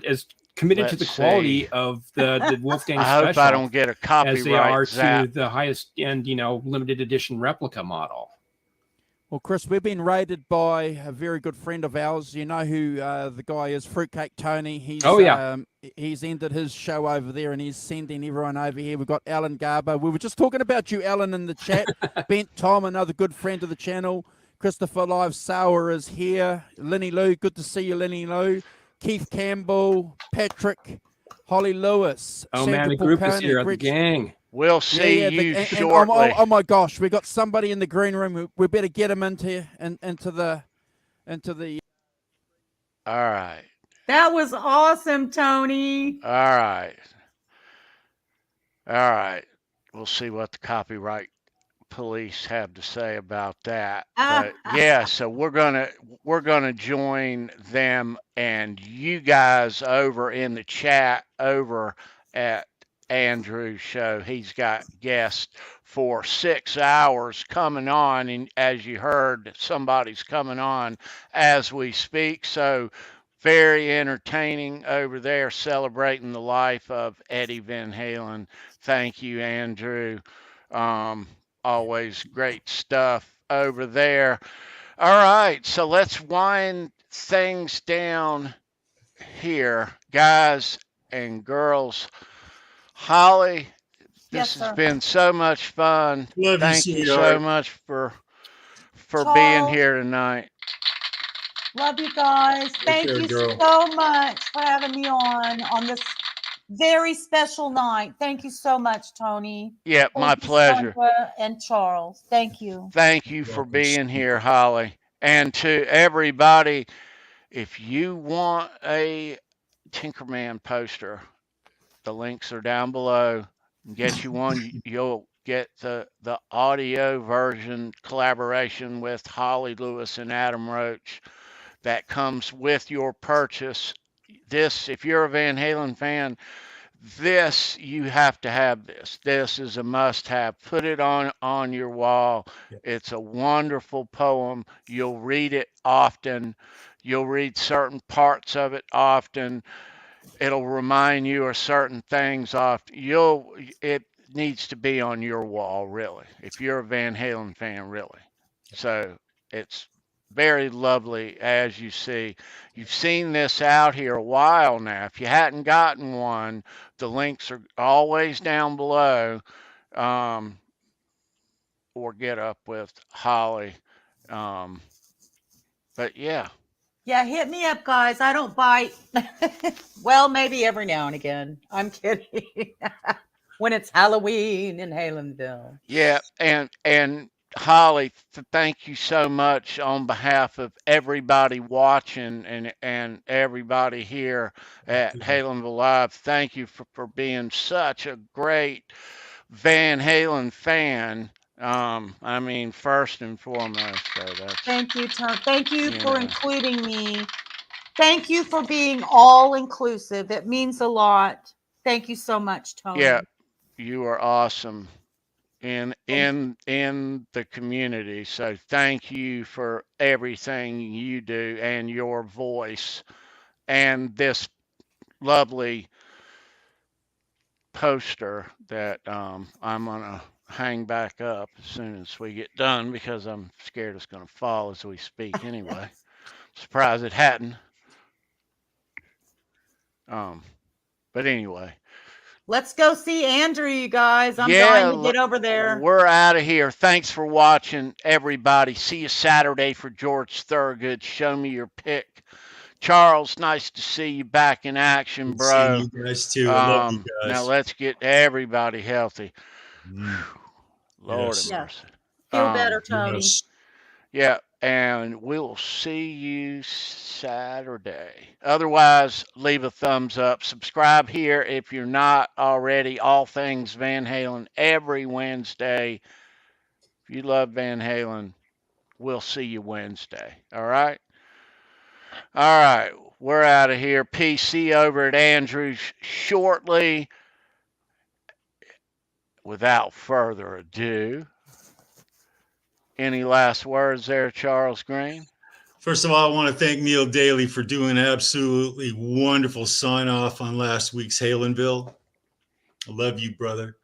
as committed to the quality of the Wolfgang I special hope I don't get a copyright as they are zap. to the highest end, limited edition replica model. Well, Chris, we've been raided by a very good friend of ours. You know who the guy is, Fruitcake Tony. He's ended his show over there, and he's sending everyone over here. We've got Alan Garber. We were just talking about you, Alan, in the chat. Bent Tom, another good friend of the channel. Christopher Live Sauer is here. Lenny Lou, good to see you, Lenny Lou. Keith Campbell, Patrick, Holly Lewis. Oh, Sandra man, the group Pulcone, is here, the gang. We'll see you shortly. Oh my gosh, we got somebody in the green room. We better get him into the. All right. That was awesome, Tony. All right. we'll see what the copyright police have to say about that. But yeah, so we're gonna join them and you guys over in the chat over at Andrew's show. He's got guests for 6 hours coming on, and as you heard, somebody's coming on as we speak. So very entertaining over there, celebrating the life of Eddie Van Halen. Thank you, Andrew. Um, Always great stuff over there. All right, so let's wind things down here, guys and girls. Holly, Yes, this has sir. been so much fun. Love you, Thank you so sweetheart. much for being Charles, here tonight. love you guys. Take Thank care, you girl. so much for having me on this very special night. Thank you so much, Tony. Yeah, Thank my you, pleasure. Sandra and Charles. Thank you. Thank you for being here, Holly. And to everybody, if you want a Tinkerman poster, the links are down below. Get you one. You'll get the audio version collaboration with Holly Lewis and Adam Roach that comes with your purchase. This, if you're a Van Halen fan, this you have to have this. This is a must-have. Put it on your wall. It's a wonderful poem. You'll read it often. You'll read certain parts of it often. It'll remind you of certain things often. It needs to be on your wall, really, if you're a Van Halen fan, really. So it's very lovely, as you see. You've seen this out here a while now. If you hadn't gotten one, the links are always down below, or get up with Holly. But yeah. Yeah, hit me up, guys. I don't bite. Well, maybe every now and again. I'm kidding. When it's Halloween in Halenville. Yeah, and Holly, thank you so much on behalf of everybody watching and everybody here at Halenville Live. Thank you for being such a great Van Halen fan. I mean, first and foremost. So that's, Thank you, Tom. Thank you you for know. including me. Thank you for being all inclusive. It means a lot. Thank you so much, Tony. Yeah, you are awesome in the community. So thank you for everything you do and your voice and this lovely poster that I'm gonna hang back up as soon as we get done because I'm scared it's gonna fall as we speak anyway. Surprised it hadn't. But anyway. Let's go see Andrew, you guys. I'm Yeah, dying to get over there. we're out of here. Thanks for watching, everybody. See you Saturday for George Thorogood's Show Me Your Pick. Charles, nice to see you back in action, Good bro. seeing you guys too. I love you guys. Now let's get everybody healthy. Lord Yes. have mercy. Feel better, Tony. Yes. Yeah, and we'll see you Saturday. Otherwise, leave a thumbs up. Subscribe here if you're not already. All Things Van Halen every Wednesday. If you love Van Halen, we'll see you Wednesday. All right? All right. We're out of here. PC over at Andrews shortly. Without further ado, any last words there, Charles Green? First of all, I want to thank Neil Daly for doing an absolutely wonderful sign off on last week's Halenville. I love you, brother.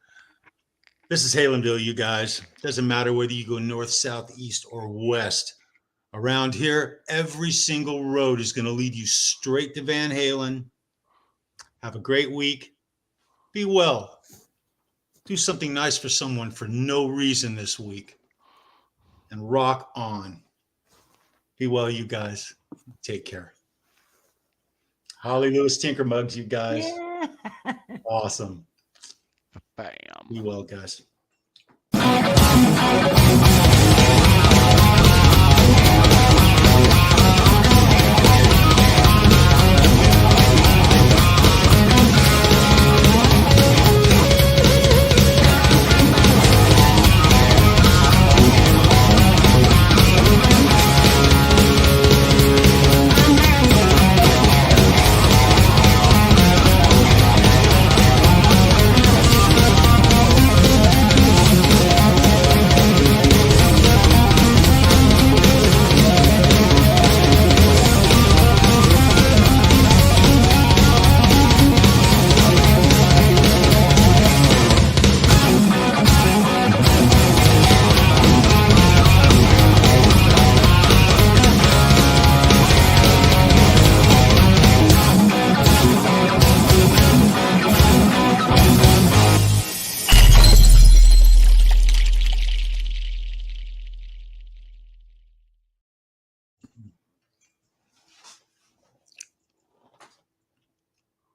This is Halenville, you guys. Doesn't matter whether you go north, south, east, or west. Around here, every single road is going to lead you straight to Van Halen. Have a great week. Be well. Do something nice for someone for no reason this week. And rock on. Be well, you guys. Take care. Holly Lewis Tinker Mugs, you guys. Yeah. Awesome. Bam. Be well, guys.